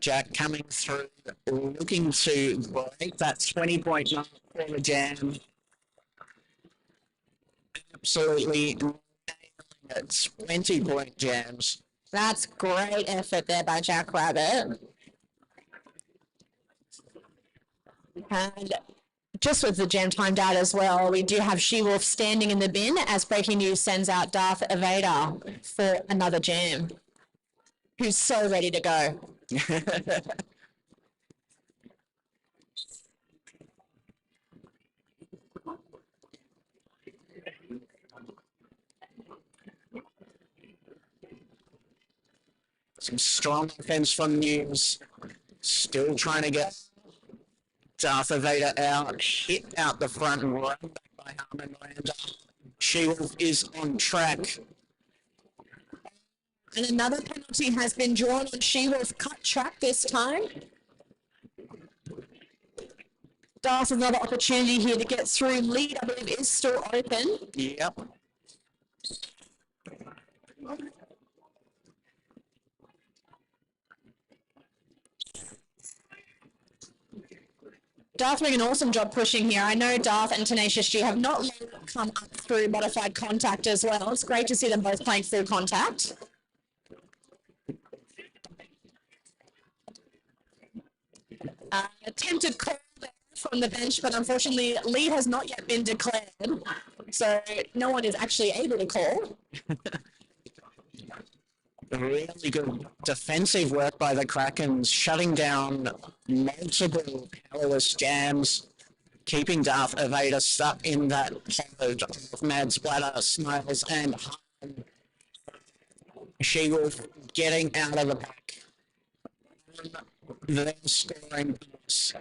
Jack coming through, looking to break that 20-point mark for the jam. Absolutely nailing it. 20-point jams. That's great effort there by Jack Rabbit. And just with the jam timed out as well, we do have She-Wolf standing in the bin as Breaking News sends out Darth Vader for another jam. Who's so ready to go. Some strong offense from News. Still trying to get Darth Vader out. Hit out the front and run back by Harmon Miranda. She-Wolf is on track. And another penalty has been drawn on She-Wolf, cut track this time. Darth, another opportunity here to get through. Lead, I believe, is still open. Yep. Darth doing an awesome job pushing here. I know Darth and Tenacious G have not come up through modified contact as well. It's great to see them both playing through contact. Attempted call there from the bench, but unfortunately lead has not yet been declared, so no one is actually able to call. Really good defensive work by the Krakens, shutting down multiple powerless jams, keeping Darth Vader stuck in that pod of Mad Splatter, Smiles, and Harm. She-Wolf getting out of the pack. They're scoring points.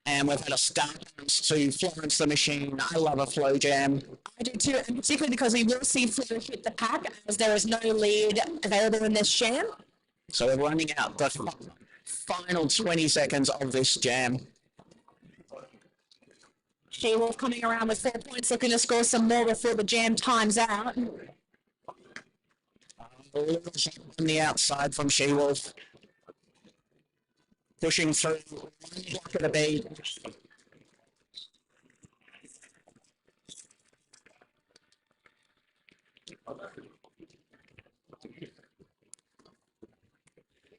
And we've had a start bounce to Florence the Machine. I love a flow jam. I do too, and particularly because we will see Flo hit the pack as there is no lead available in this jam. So we're running out the final 20 seconds of this jam. She-Wolf coming around with 4 points, looking to score some more before the jam times out. A little shot on the outside from She-Wolf. Pushing through one block at a beat.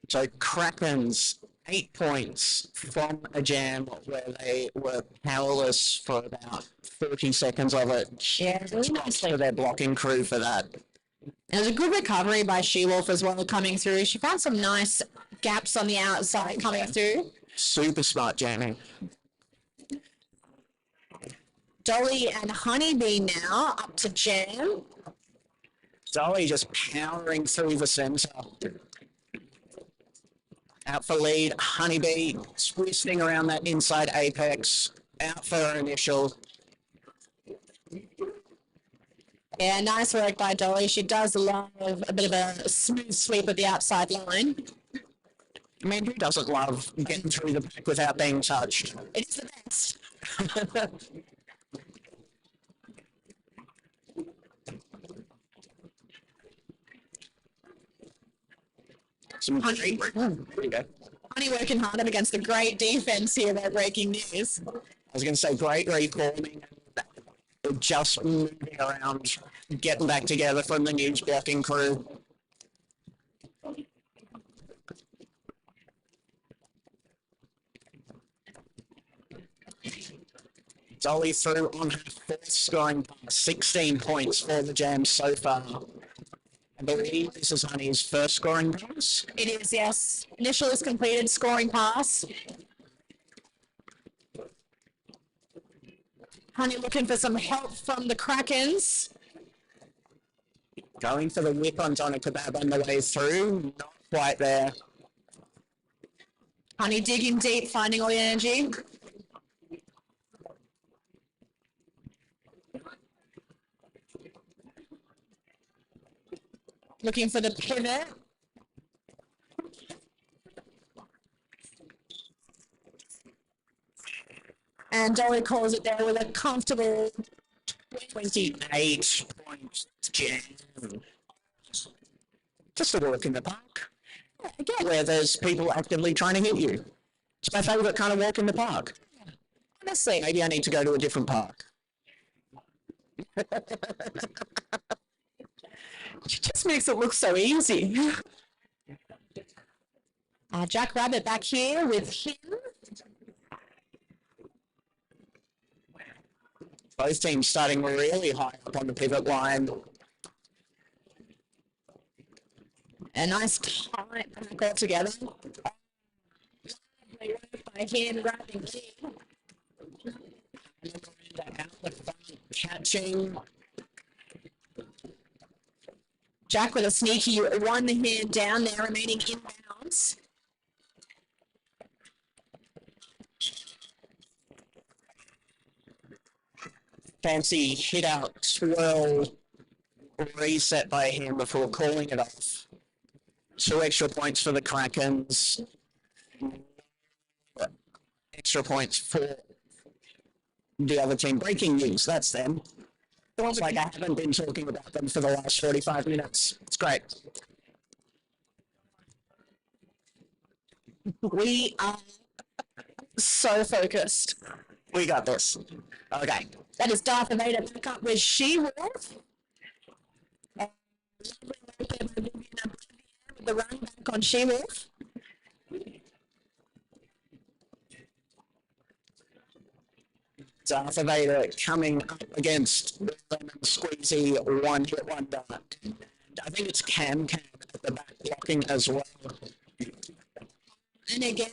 So Krakens, 8 points from a jam where they were powerless for about 30 seconds of it. Yeah, really nicely. For their blocking crew for that. It was a good recovery by She-Wolf as well coming through. She found some nice gaps on the outside coming through. Super smart jamming. Dolly and Honeybee now up to jam. Dolly just powering through the centre. Out for lead, Honeybee twisting around that inside apex. Out for her initial. Yeah, nice work by Dolly. She does love a bit of a smooth sweep of the outside line. I mean, who doesn't love getting through the pack without being touched? It is the best. Some Honey, there you go. Honey working hard up against the great defense here by breaking news. I was going to say great reforming, just moving around, getting back together from the news blocking crew. Dolly through on her fourth scoring pass, 16 points for the Jam so far. I believe this is Honey's first scoring pass. It is, yes. Initial is completed, scoring pass. Honey looking for some help from the Krakens. Going for the whip on Donna Kebab on the way through, not quite there. Honey digging deep, finding all the energy. Looking for the pivot. And Dolly calls it there with a comfortable 28 points, Jam. Just a walk in the park. Again, where there's people actively trying to hit you. It's my favourite kind of walk in the park. honestly. Maybe I need to go to a different park. It just makes it look so easy. Jack Rabbit back here with him. Both teams starting really high up on the pivot line. A nice tight back all together. By him grabbing Catching. Jack with a sneaky one hand down there, remaining inbounds. Fancy hit out swirl reset by him before calling it off. 2 extra points for the Krakens. Extra points for the other team. Breaking news, that's them. Feels like I haven't been talking about them for the last 45 minutes. It's great. We are so focused. We got this. Okay. That is Darth Vader back up with She-Wolf. The run back on She-Wolf. Darth Vader coming up against Lemon Squeezy, one hit wonder. And I think it's Cam at the back blocking as well. And again,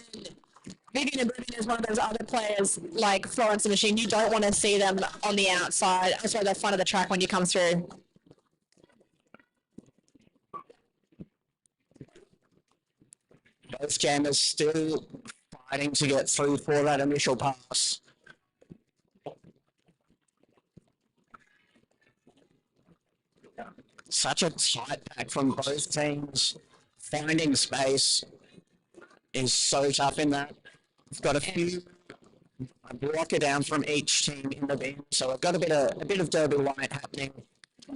Vivian Oblivion is one of those other players like Florence the Machine. You don't want to see them on the outside. That's why they're front of the track when you come through. Both jammers still fighting to get through for that initial pass. Such a tight pack from both teams. Finding space is so tough in that. We've got a blocker down from each team in the bin, so I've got a bit of Derby light happening. A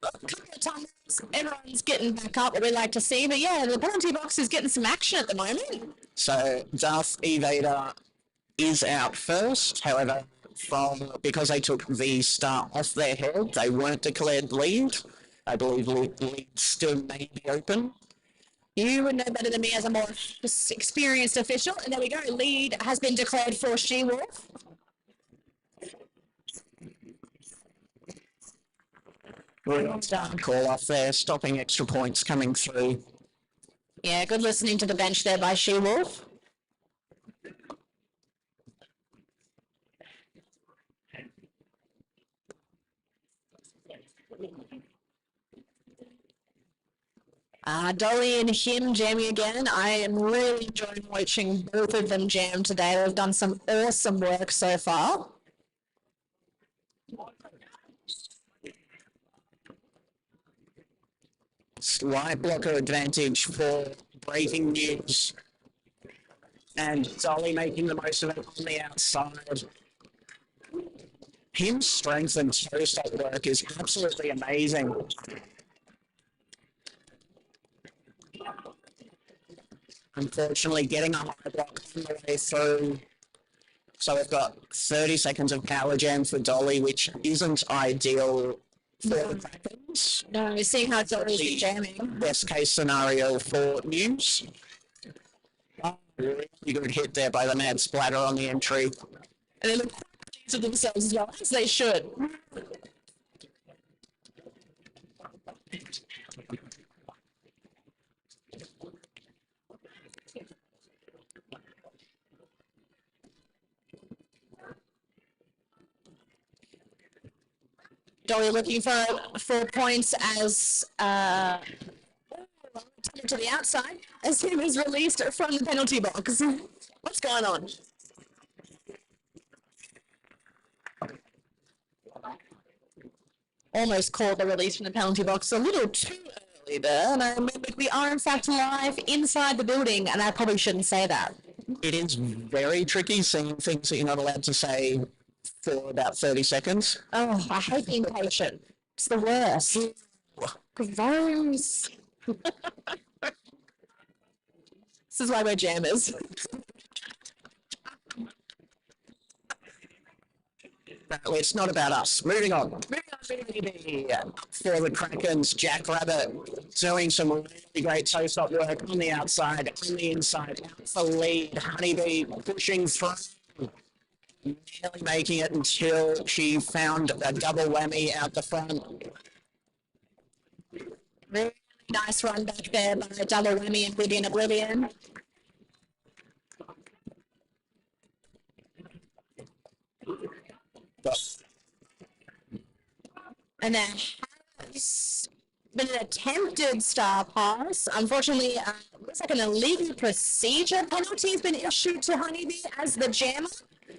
couple of times, everyone's getting back up, what we like to see. But yeah, the penalty box is getting some action at the moment. So Darth Evader is out first. However, because they took the start off their head, they weren't declared lead. I believe lead still may be open. You would know better than me as a more experienced official. And there we go. Lead has been declared for She-Wolf. Call off there, stopping extra points coming through. Yeah, good listening to the bench there by She-Wolf. Dolly and him jamming again. I am really enjoying watching both of them jam today. They've done some awesome work so far. Slight blocker advantage for breaking news. And Dolly making the most of it on the outside. Him's strength and toe stop work is absolutely amazing. Unfortunately, getting a high block on the way through. So we've got 30 seconds of power jam for Dolly, which isn't ideal for the Krakens. No, seeing how Dolly's The jamming. best case scenario for news. Really good hit there by the Mad Splatter on the entry. And they look pleased with themselves as well, as they should. Dolly looking for 4 points as to the outside as him is released from the penalty box. What's going on? Almost called the release from the penalty box a little too early there, and I remembered we are in fact live inside the building, and I probably shouldn't say that. It is very tricky seeing things that you're not allowed to say for about 30 seconds. Oh, I hate being patient. It's the worst. Gross. This is why we're jammers. No, it's not about us. Moving on. For the Krakens, Jackrabbit doing some really great toe stop work on the outside, on the inside, out for lead. Honeybee pushing through, nearly making it until she found a double whammy out the front. Really nice run back there by double whammy and Vivian Oblivion. And there has been an attempted star pass. Unfortunately, looks like an illegal procedure penalty has been issued to Honeybee as the jammer.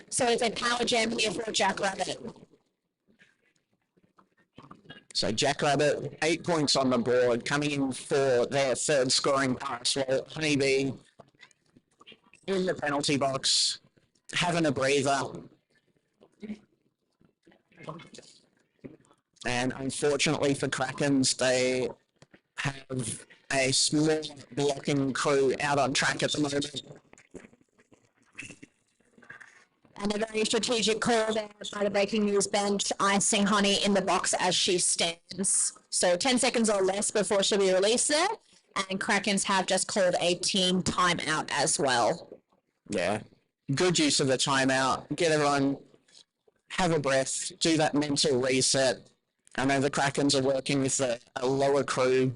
So it's a power jam here for Jackrabbit. So Jackrabbit, 8 points on the board, coming in for their third scoring pass. While Honeybee in the penalty box, having a breather. And unfortunately for Krakens, they have a small blocking crew out on track at the moment. And a very strategic call there by the breaking news bench, icing Honey in the box as she stands. So 10 seconds or less before she'll be released there. And Krakens have just called a team timeout as well. Yeah, good use of the timeout. Get everyone, have a breath, do that mental reset. I know the Krakens are working with a lower crew,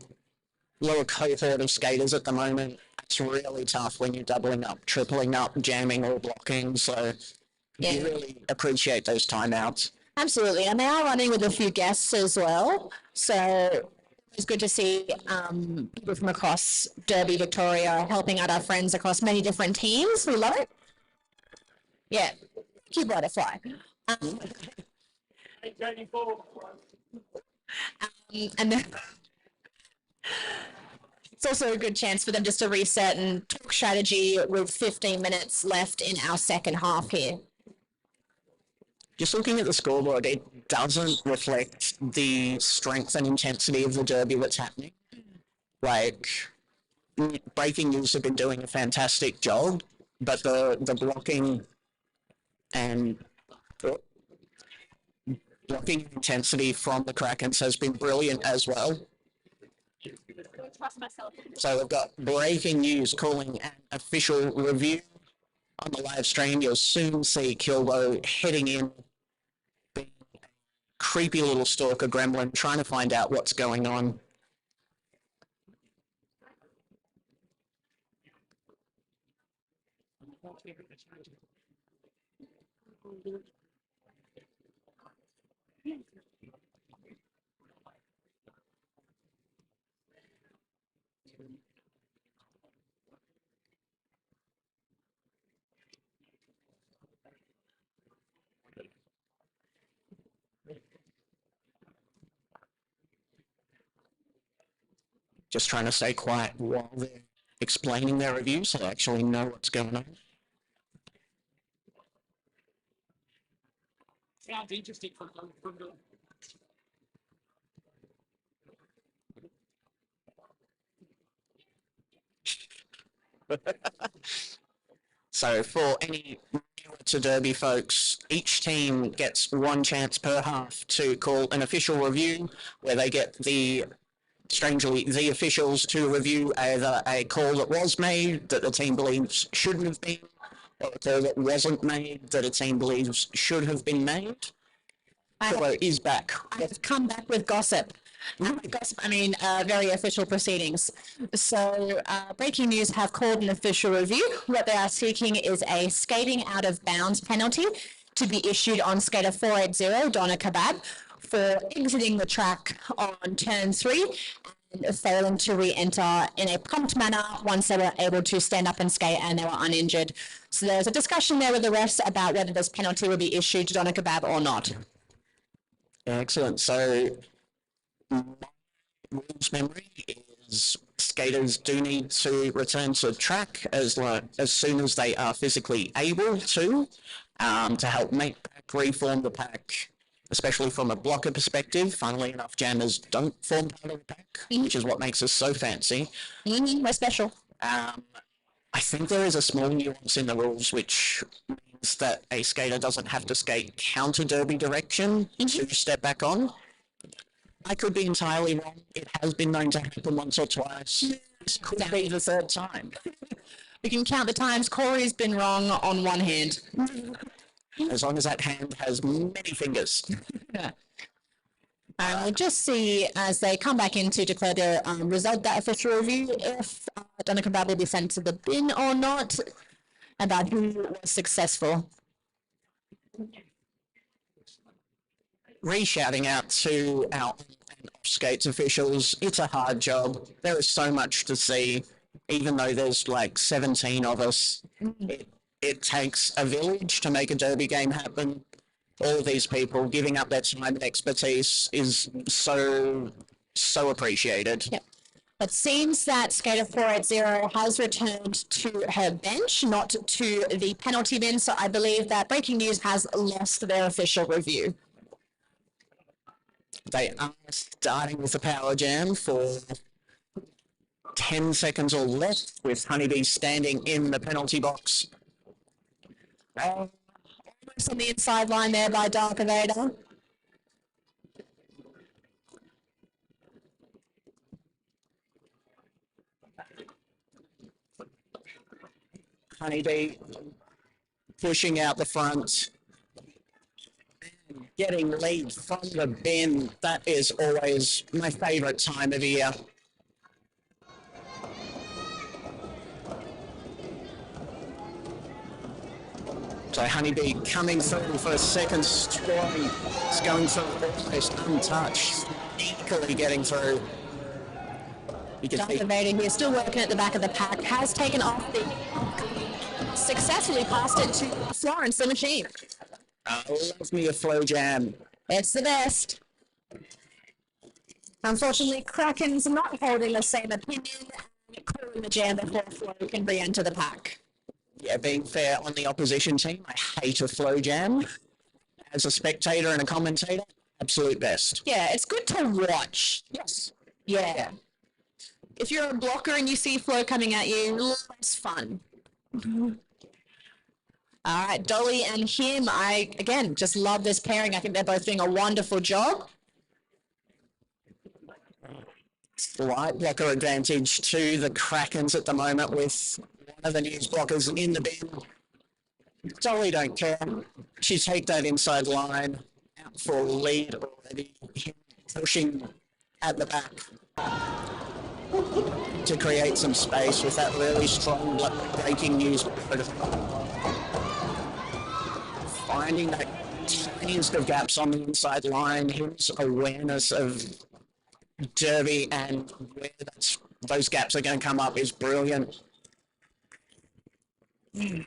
lower cohort of skaters at the moment. It's really tough when you're doubling up, tripling up, jamming or blocking. So you really appreciate those timeouts. Absolutely. And they are running with a few guests as well. So it's good to see people from across Derby, Victoria, helping out our friends across many different teams. We love it. Yeah. Thank you, Butterfly. And then it's also a good chance for them just to reset and talk strategy with 15 minutes left in our second half here. Just looking at the scoreboard, it doesn't reflect the strength and intensity of the derby that's happening. Like, breaking news have been doing a fantastic job, but the blocking and blocking intensity from the Krakens has been brilliant as well. So we've got breaking news calling an official review on the live stream. You'll soon see Kilbo heading in, being a creepy little stalker gremlin, trying to find out what's going on. Just trying to stay quiet while they're explaining their review so they actually know what's going on. Sounds interesting from the So for any newer to Derby folks, each team gets one chance per half to call an official review where they get the officials to review either a call that was made that the team believes shouldn't have been, or a call that wasn't made that a team believes should have been made. Hello is back. I've come back with gossip. Very official proceedings. So, breaking news have called an official review. What they are seeking is a skating out of bounds penalty to be issued on skater 480, Donna Kebab, for exiting the track on turn 3 and failing to re-enter in a prompt manner once they were able to stand up and skate and they were uninjured. So there's a discussion there with the refs about whether this penalty will be issued to Donna Kebab or not. Excellent. So my rules memory is skaters do need to return to track as soon as they are physically able to help make pack, reform the pack, especially from a blocker perspective. Funnily enough, jammers don't form part of the pack, which is what makes us so fancy. We're special. I think there is a small nuance in the rules which means that a skater doesn't have to skate counter derby direction to step back on. I could be entirely wrong. It has been known to happen once or twice. This could be the third time. We can count the times Corey's been wrong on one hand. As long as that hand has many fingers. We'll just see as they come back in to declare their result, that official review, if Donna Kebab will be sent to the bin or not, about who was successful. Re-shouting out to our on and off skates officials, it's a hard job. There is so much to see, even though there's like 17 of us. It takes a village to make a derby game happen. All of these people giving up their time and expertise is so appreciated. Yep. It seems that skater 480 has returned to her bench, not to the penalty bin, so I believe that breaking news has lost their official review. They are starting with the power jam for 10 seconds or less, with Honeybee standing in the penalty box. Almost on the inside line there by Dark Vader. Honeybee pushing out the front, getting lead from the bin. That is always my favourite time of year. So Honeybee coming through for a second scoring. It's going through almost untouched, equally getting through. You can see Dark Vader here, still working at the back of the pack, has taken off the successfully passed it to Florence the Machine. love me a flow jam. It's the best. Unfortunately, Krakens not holding the same opinion and calling the jam before Flow can re-enter the pack. Yeah, being fair on the opposition team, I hate a flow jam. As a spectator and a commentator, absolute best. Yeah, it's good to watch. Yes. Yeah. If you're a blocker and you see Flow coming at you, less fun. All right, Dolly and him, I, again, just love this pairing. I think they're both doing a wonderful job. Slight blocker advantage to the Krakens at the moment with one of the news blockers in the bin. Dolly don't care. She take that inside line out for a lead already, pushing at the back to create some space with that really strong breaking news. Finding that tiniest of gaps on the inside line, his awareness of Derby and where those gaps are going to come up is brilliant. It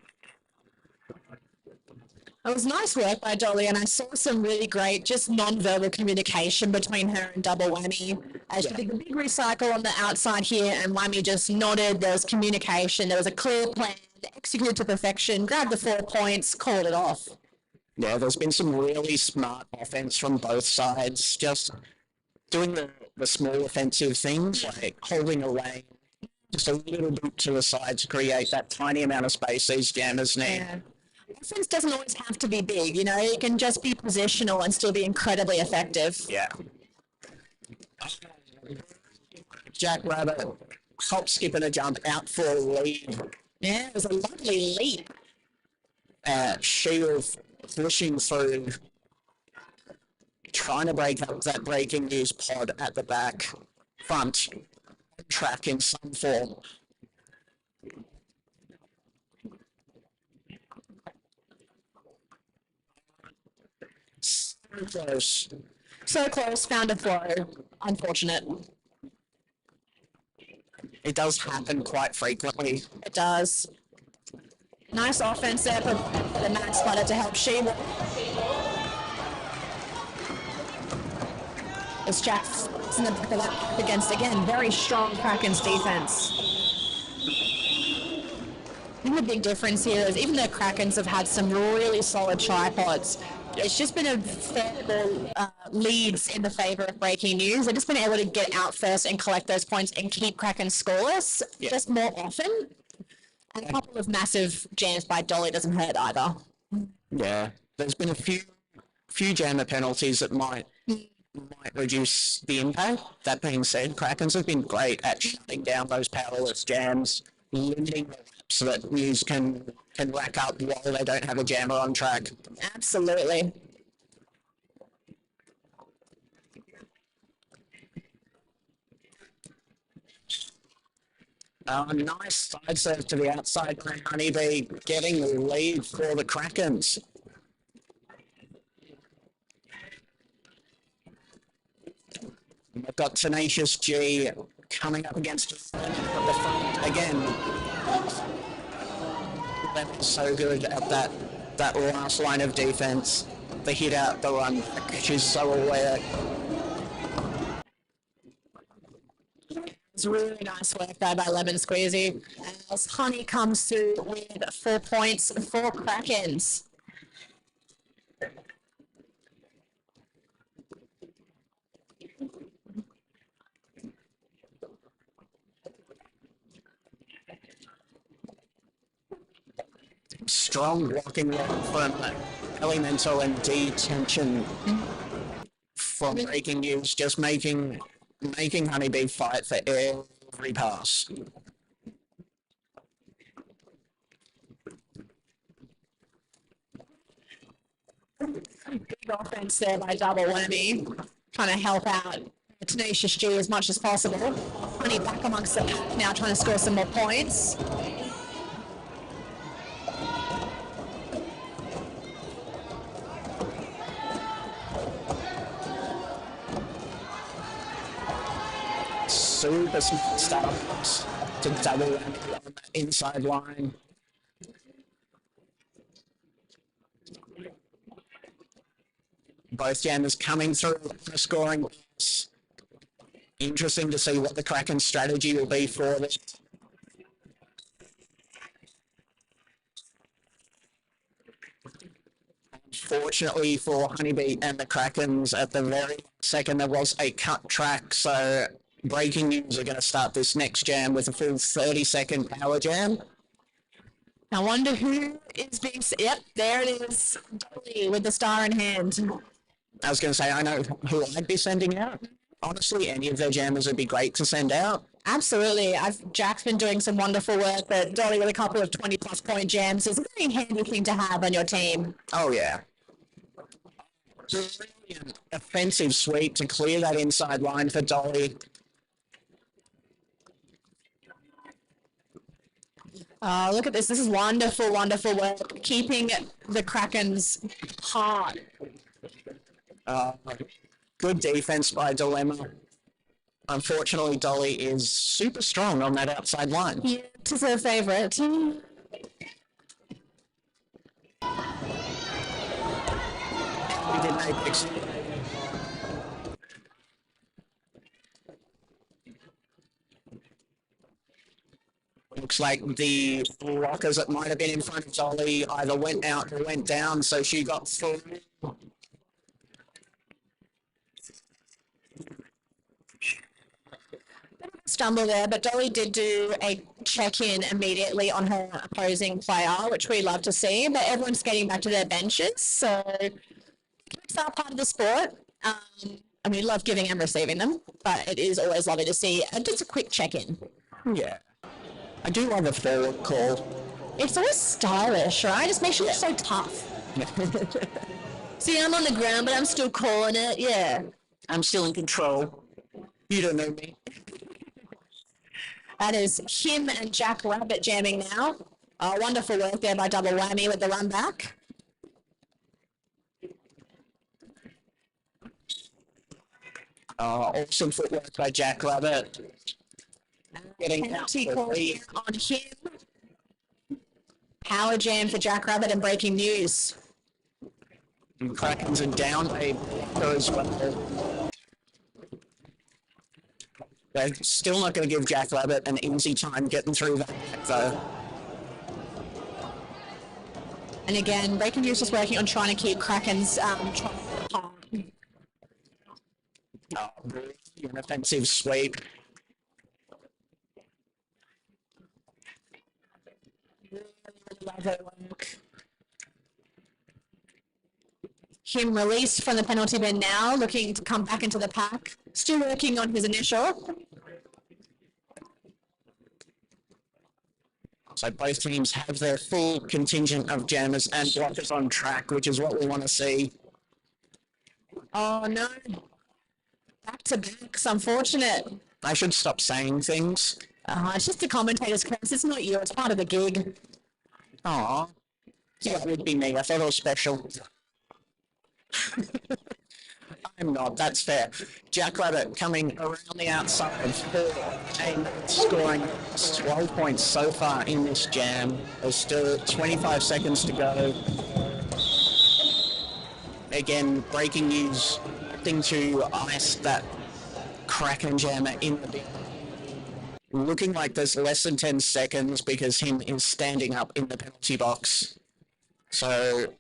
was nice work by Dolly, and I saw some really great, just non-verbal communication between her and Double Whammy. She did the big recycle on the outside here, and Whammy just nodded. There was communication. There was a clear plan, executed to perfection, grabbed the 4 points, called it off. Yeah, there's been some really smart offense from both sides, just doing the small offensive things, like holding a lane, just a little bit to the side to create that tiny amount of space these jammers need. Yeah. Offense doesn't always have to be big, you know, it can just be positional and still be incredibly effective. Yeah. Jack Rabbit, hop, skip and a jump out for a lead. Yeah, it was a lovely leap. She was pushing through, trying to break up that breaking news pod at the back, front, track in some form. So close. So close, found a flow. Unfortunate. It does happen quite frequently. It does. Nice offense there for the Mad Splatter to help Sheila. As Jack's in the back of that against, again, very strong Krakens defense. I think the big difference here is even though Krakens have had some really solid tripods, it's just been a fair leads in the favour of breaking news. They've just been able to get out first and collect those points and keep Kraken scoreless just more often. And a couple of massive jams by Dolly doesn't hurt either. Yeah, there's been a few jammer penalties that might reduce the impact. That being said, Krakens have been great at shutting down those powerless jams, limiting the laps that news can rack up while they don't have a jammer on track. Absolutely. Nice side serve to the outside by Honeybee, getting the lead for the Krakens. We've got Tenacious G coming up against the front again. They're so good at that last line of defense. The hit out, the run back. She's so aware. It's really nice work there by Lemon Squeezy. As Honey comes through with 4 points for Krakens. Strong blocking from Elemental and Detention from breaking news, just making Honeybee fight for every pass. Big offense there by Double Whammy, trying to help out Tenacious G as much as possible. Honey back amongst the pack now, trying to score some more points. Super smart startups to double Whammy on that inside line. Both jammers coming through on a scoring base. Interesting to see what the Kraken strategy will be for this. Unfortunately for Honeybee and the Krakens, at the very second there was a cut track, so breaking news are going to start this next jam with a full 30-second power jam. I wonder who is being... Yep, there it is. Dolly with the star in hand. I was going to say, I know who I'd be sending out. Honestly, any of their jammers would be great to send out. Absolutely. Jack's been doing some wonderful work, but Dolly with a couple of 20-plus point jams is a very handy thing to have on your team. Oh, yeah. Brilliant offensive sweep to clear that inside line for Dolly. Look at this. This is wonderful, wonderful work. Keeping the Krakens hard. Good defense by Dilemma. Unfortunately, Dolly is super strong on that outside line. Yeah, it is her favourite. He did Apex. Looks like the rockers that might have been in front of Dolly either went out or went down, so she got through. Stumble there, but Dolly did do a check-in immediately on her opposing player, which we love to see. But everyone's getting back to their benches, so it's our part of the sport. And we love giving and receiving them, but it is always lovely to see just a quick check-in. Yeah. I do love a forward call. It's always stylish, right? Just makes you look so tough. See, I'm on the ground, but I'm still calling it. Yeah. I'm still in control. You don't know me. That is him and Jack Rabbit jamming now. Wonderful work there by Double Whammy with the run back. Awesome footwork by Jack Rabbit. Getting out Penalty for call lead. on him. Power jam for Jack Rabbit and breaking news. And Krakens are down a blocker as well. They're still not going to give Jack Rabbit an easy time getting through that, though. And again, breaking news is working on trying to keep Krakens apart. Oh, an offensive sweep. Love her work. Him released from the penalty bin now, looking to come back into the pack. Still working on his initial. So both teams have their full contingent of jammers and blockers on track, which is what we want to see. Oh no. Back to backs, unfortunate. I should stop saying things. It's just the commentator's curse. It's not you, it's part of the gig. Aw. Yeah, it would be me. I thought it was special. I'm not, that's fair. Jack Rabbit coming around the outside for a scoring 12 points so far in this jam. There's still 25 seconds to go. Again, breaking news, thing to ice that Kraken jammer in the bin. Looking like there's less than 10 seconds because him is standing up in the penalty box. So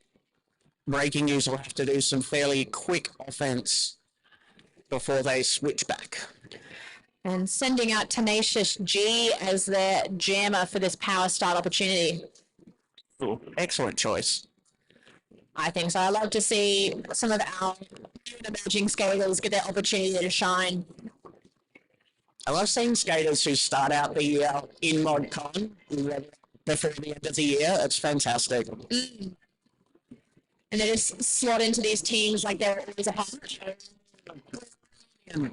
breaking news will have to do some fairly quick offense before they switch back. And sending out Tenacious G as their jammer for this power start opportunity. Ooh, excellent choice. I think so. I love to see some of our new and emerging skaters get their opportunity to shine. I love seeing skaters who start out the year in ModCon before the end of the year. It's fantastic. And they just slot into these teams like they're always a part. And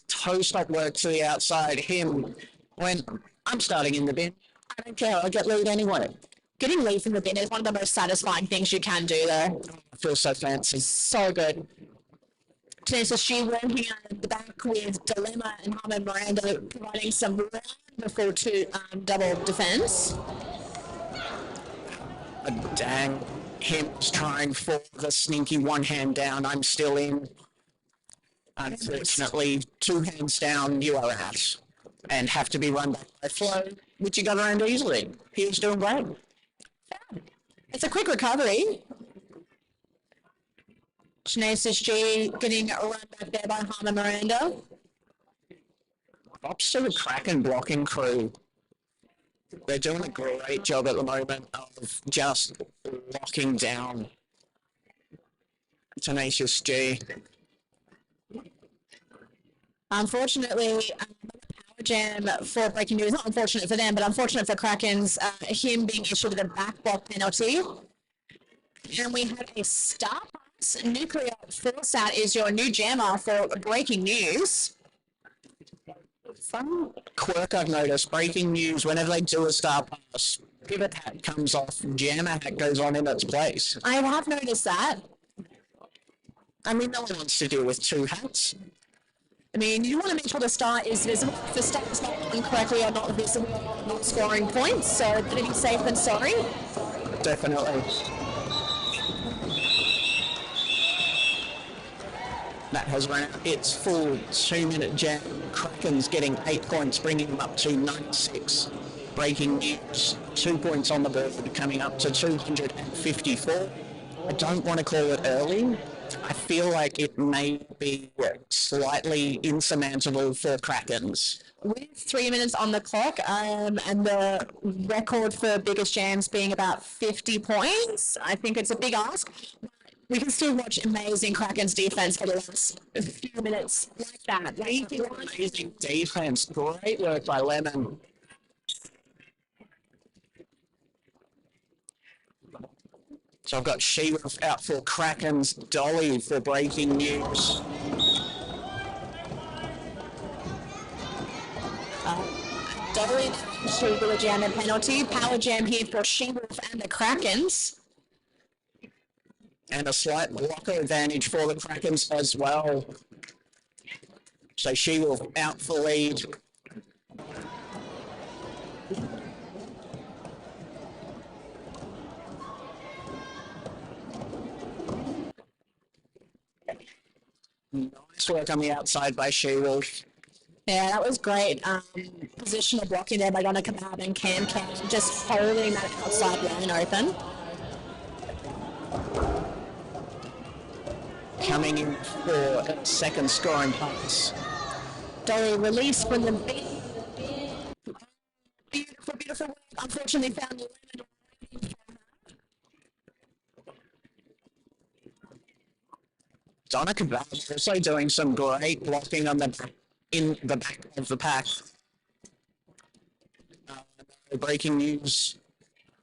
toe stop work to the outside. Him, when I'm starting in the bin, I don't care. I get lead anyway. Getting lead from the bin is one of the most satisfying things you can do there. I feel so fancy. So good. Tenacious G working at the back with Dilemma and Harmon Miranda providing some wonderful double defense. Dang. Him's trying for the sneaky one hand down. I'm still in. Unfortunately, two hands down, you are out. And have to be run back by Flo, which you got around easily. He was doing great. It's a quick recovery. Tenacious G getting run back there by Harmon Miranda. Props to the Kraken blocking crew. They're doing a great job at the moment of just locking down Tenacious G. Unfortunately, power jam for breaking news. Not unfortunate for them, but unfortunate for Krakens. Him being issued with a back block penalty. And we have a star pass. Nuclear Force Out is your new jammer for breaking news. Fun quirk I've noticed, breaking news, whenever they do a star pass, pivot hat comes off, jammer hat goes on in its place. I have noticed that. I mean, no one wants to deal with two hats. I mean, you want to make sure the star is visible. If the star is not on correctly or not visible, or not scoring points, so better be safe than sorry. Definitely. That has run out its full 2-minute jam. Krakens getting 8 points, bringing them up to 96. Breaking news, 2 points on the board, coming up to 254. I don't want to call it early. I feel like it may be slightly insurmountable for Krakens. With 3 minutes on the clock, and the record for biggest jams being about 50 points, I think it's a big ask. We can still watch amazing Krakens defense for the last few minutes like that. Amazing defense. Great work by Lemon. So I've got She-Wolf out for Krakens, Dolly for breaking news. Dolly with a jam and penalty. Power jam here for She-Wolf and the Krakens. And a slight blocker advantage for the Krakens as well. So She-Wolf out for lead. Nice work on the outside by She-Wolf. Yeah, that was great. Positional blocking there by Donna Kebab and Cam just holding that outside line open. Coming in for a second scoring pass. Dolly released from the beat. Beautiful, beautiful work. Unfortunately found the limit. Donna Kebab also doing some great blocking on in the back of the pack. Breaking news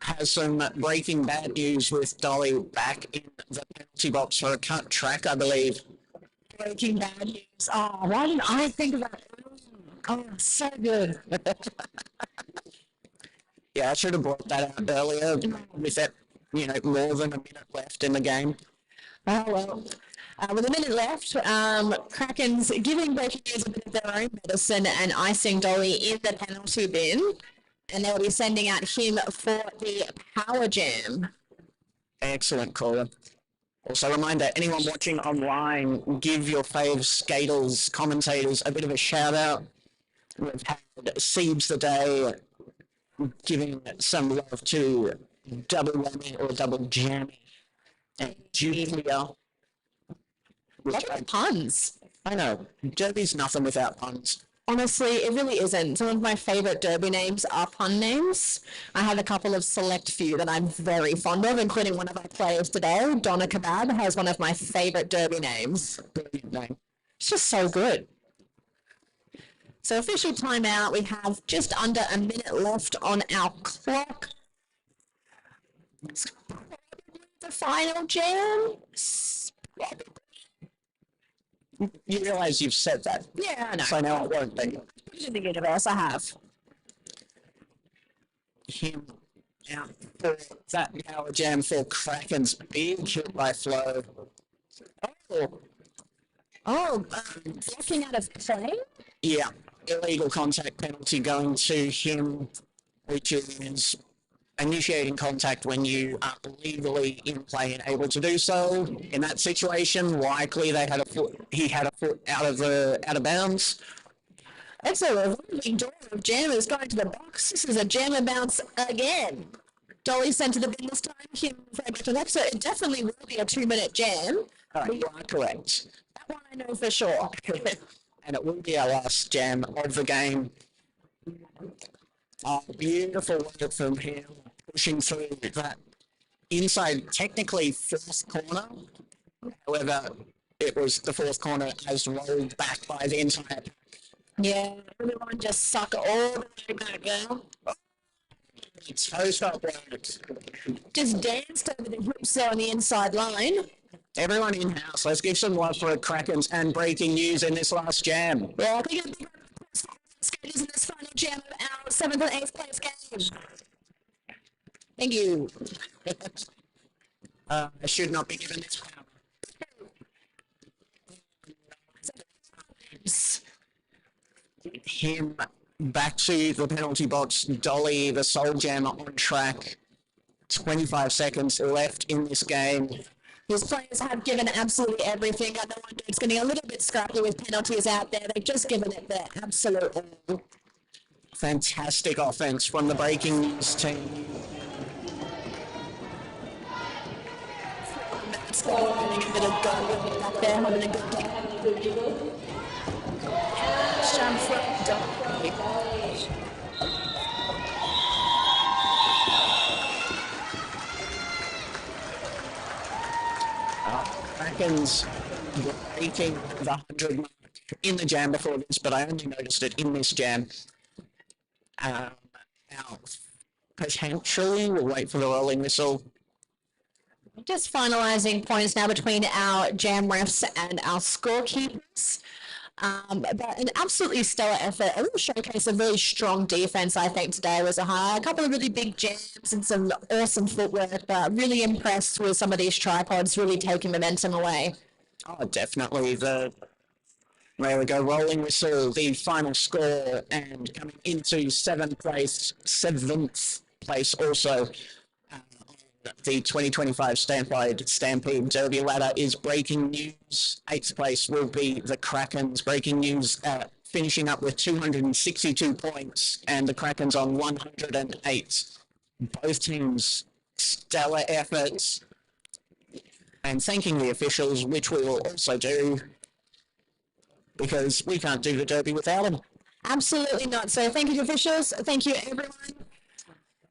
has some breaking bad news with Dolly back in the penalty box for a cut track, I believe. Breaking bad news. Oh, why didn't I think of that? Oh, so good. Yeah, I should have brought that out earlier with that, more than a minute left in the game. Oh, well. With a minute left, Krakens giving breaking news a bit of their own medicine and icing Dolly in the penalty bin. And they'll be sending out him for the power jam. Excellent call. Also, a reminder, anyone watching online, give your fave skaters, commentators a bit of a shout out. We've had Siebes the Day giving some love to Double Whammy or Double Jammy and Julia. What are puns? I know, Derby's nothing without puns. Honestly, it really isn't. Some of my favourite derby names are pun names. I have a couple of select few that I'm very fond of, including one of our players today. Donna Kebab has one of my favourite derby names. Brilliant name. It's just so good. So official timeout, we have just under a minute left on our clock. It's probably the final jam. You realise you've said that. Yeah, I know. So now it won't be. Put it in the universe, I have. Him out for that power jam for Krakens. Big hit by Flo. Blocking out of play? Yeah, illegal contact penalty going to him, which is initiating contact when you are legally in play and able to do so. In that situation, likely he had a foot out of bounds. That's a revolving door of jammers going to the box. This is a jammer bounce again. Dolly sent to the bin this time. Him very much on that. So it definitely will be a 2-minute jam. You are correct. That one I know for sure. And it will be our last jam of the game. Beautiful work from him, pushing through that inside, technically fourth corner. However, it was the fourth corner as rolled back by the entire pack. Yeah, everyone just suck all the way back down. Toe stop work. Just danced over the hoops there on the inside line. Everyone in house, let's give some love for Krakens and breaking news in this last jam. Yeah, I think leaders in this final jam of our 7th and 8th place game. Thank you. I should not be given this power. Him back to the penalty box. Dolly, the soul jammer, on track. 25 seconds left in this game. His players have given absolutely everything. I know it's getting a little bit scrappy with penalties out there. They've just given it their absolute all. Fantastic offense from the Breaking News team. Having a bit of go back there, having a good game. Jump from Dolly. Krakens breaking the 100 mark in the jam before this, but I only noticed it in this jam. Now, potentially, we'll wait for the rolling whistle. Just finalising points now between our jam refs and our scorekeepers. But an absolutely stellar effort, a real showcase of really strong defence, I think, today was a highlight. A couple of really big jams and some awesome footwork, but really impressed with some of these tripods really taking momentum away. Oh, definitely. There we go, rolling whistle, the final score, and coming into 7th place also. The 2025 Statewide Stampede Derby ladder is Breaking News. 8th place will be the Krakens. Breaking News finishing up with 262 points and the Krakens on 108. Both teams, stellar efforts. And thanking the officials, which we will also do, because we can't do the Derby without them. Absolutely not. So thank you to officials. Thank you, everyone.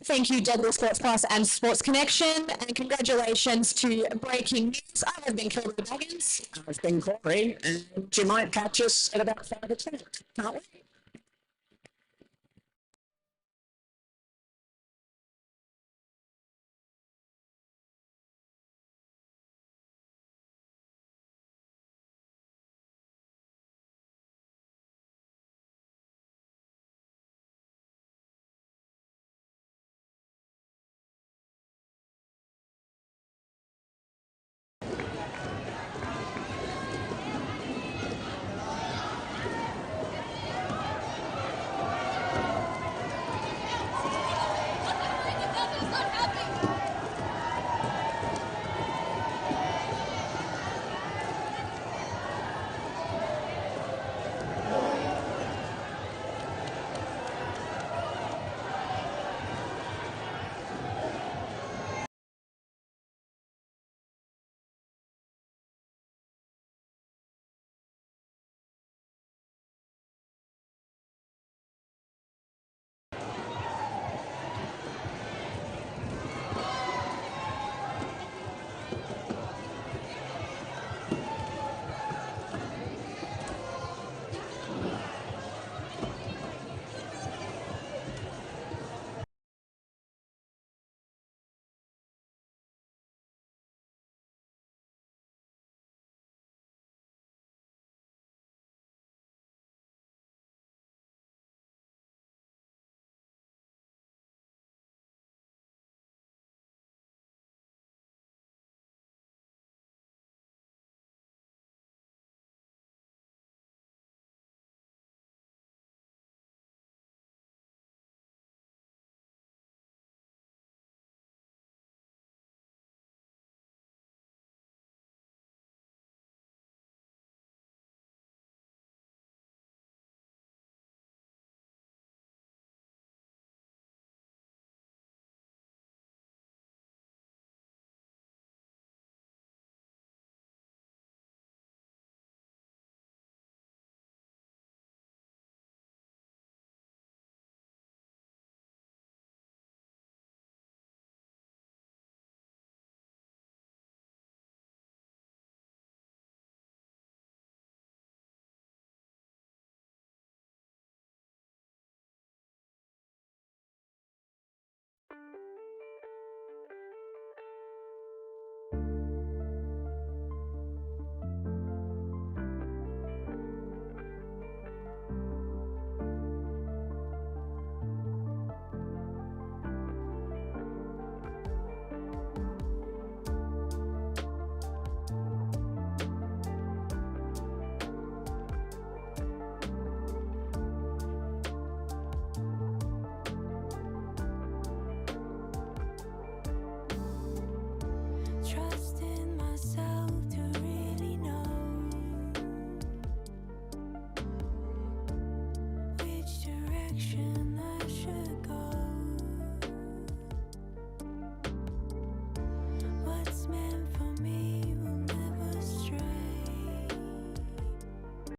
Thank you, Deadly Sports Plus and Sports Connection, and congratulations to Breaking News. I have been Kilda Baggins. I've been Corey, and you might catch us at about 5 o'clock, can't we?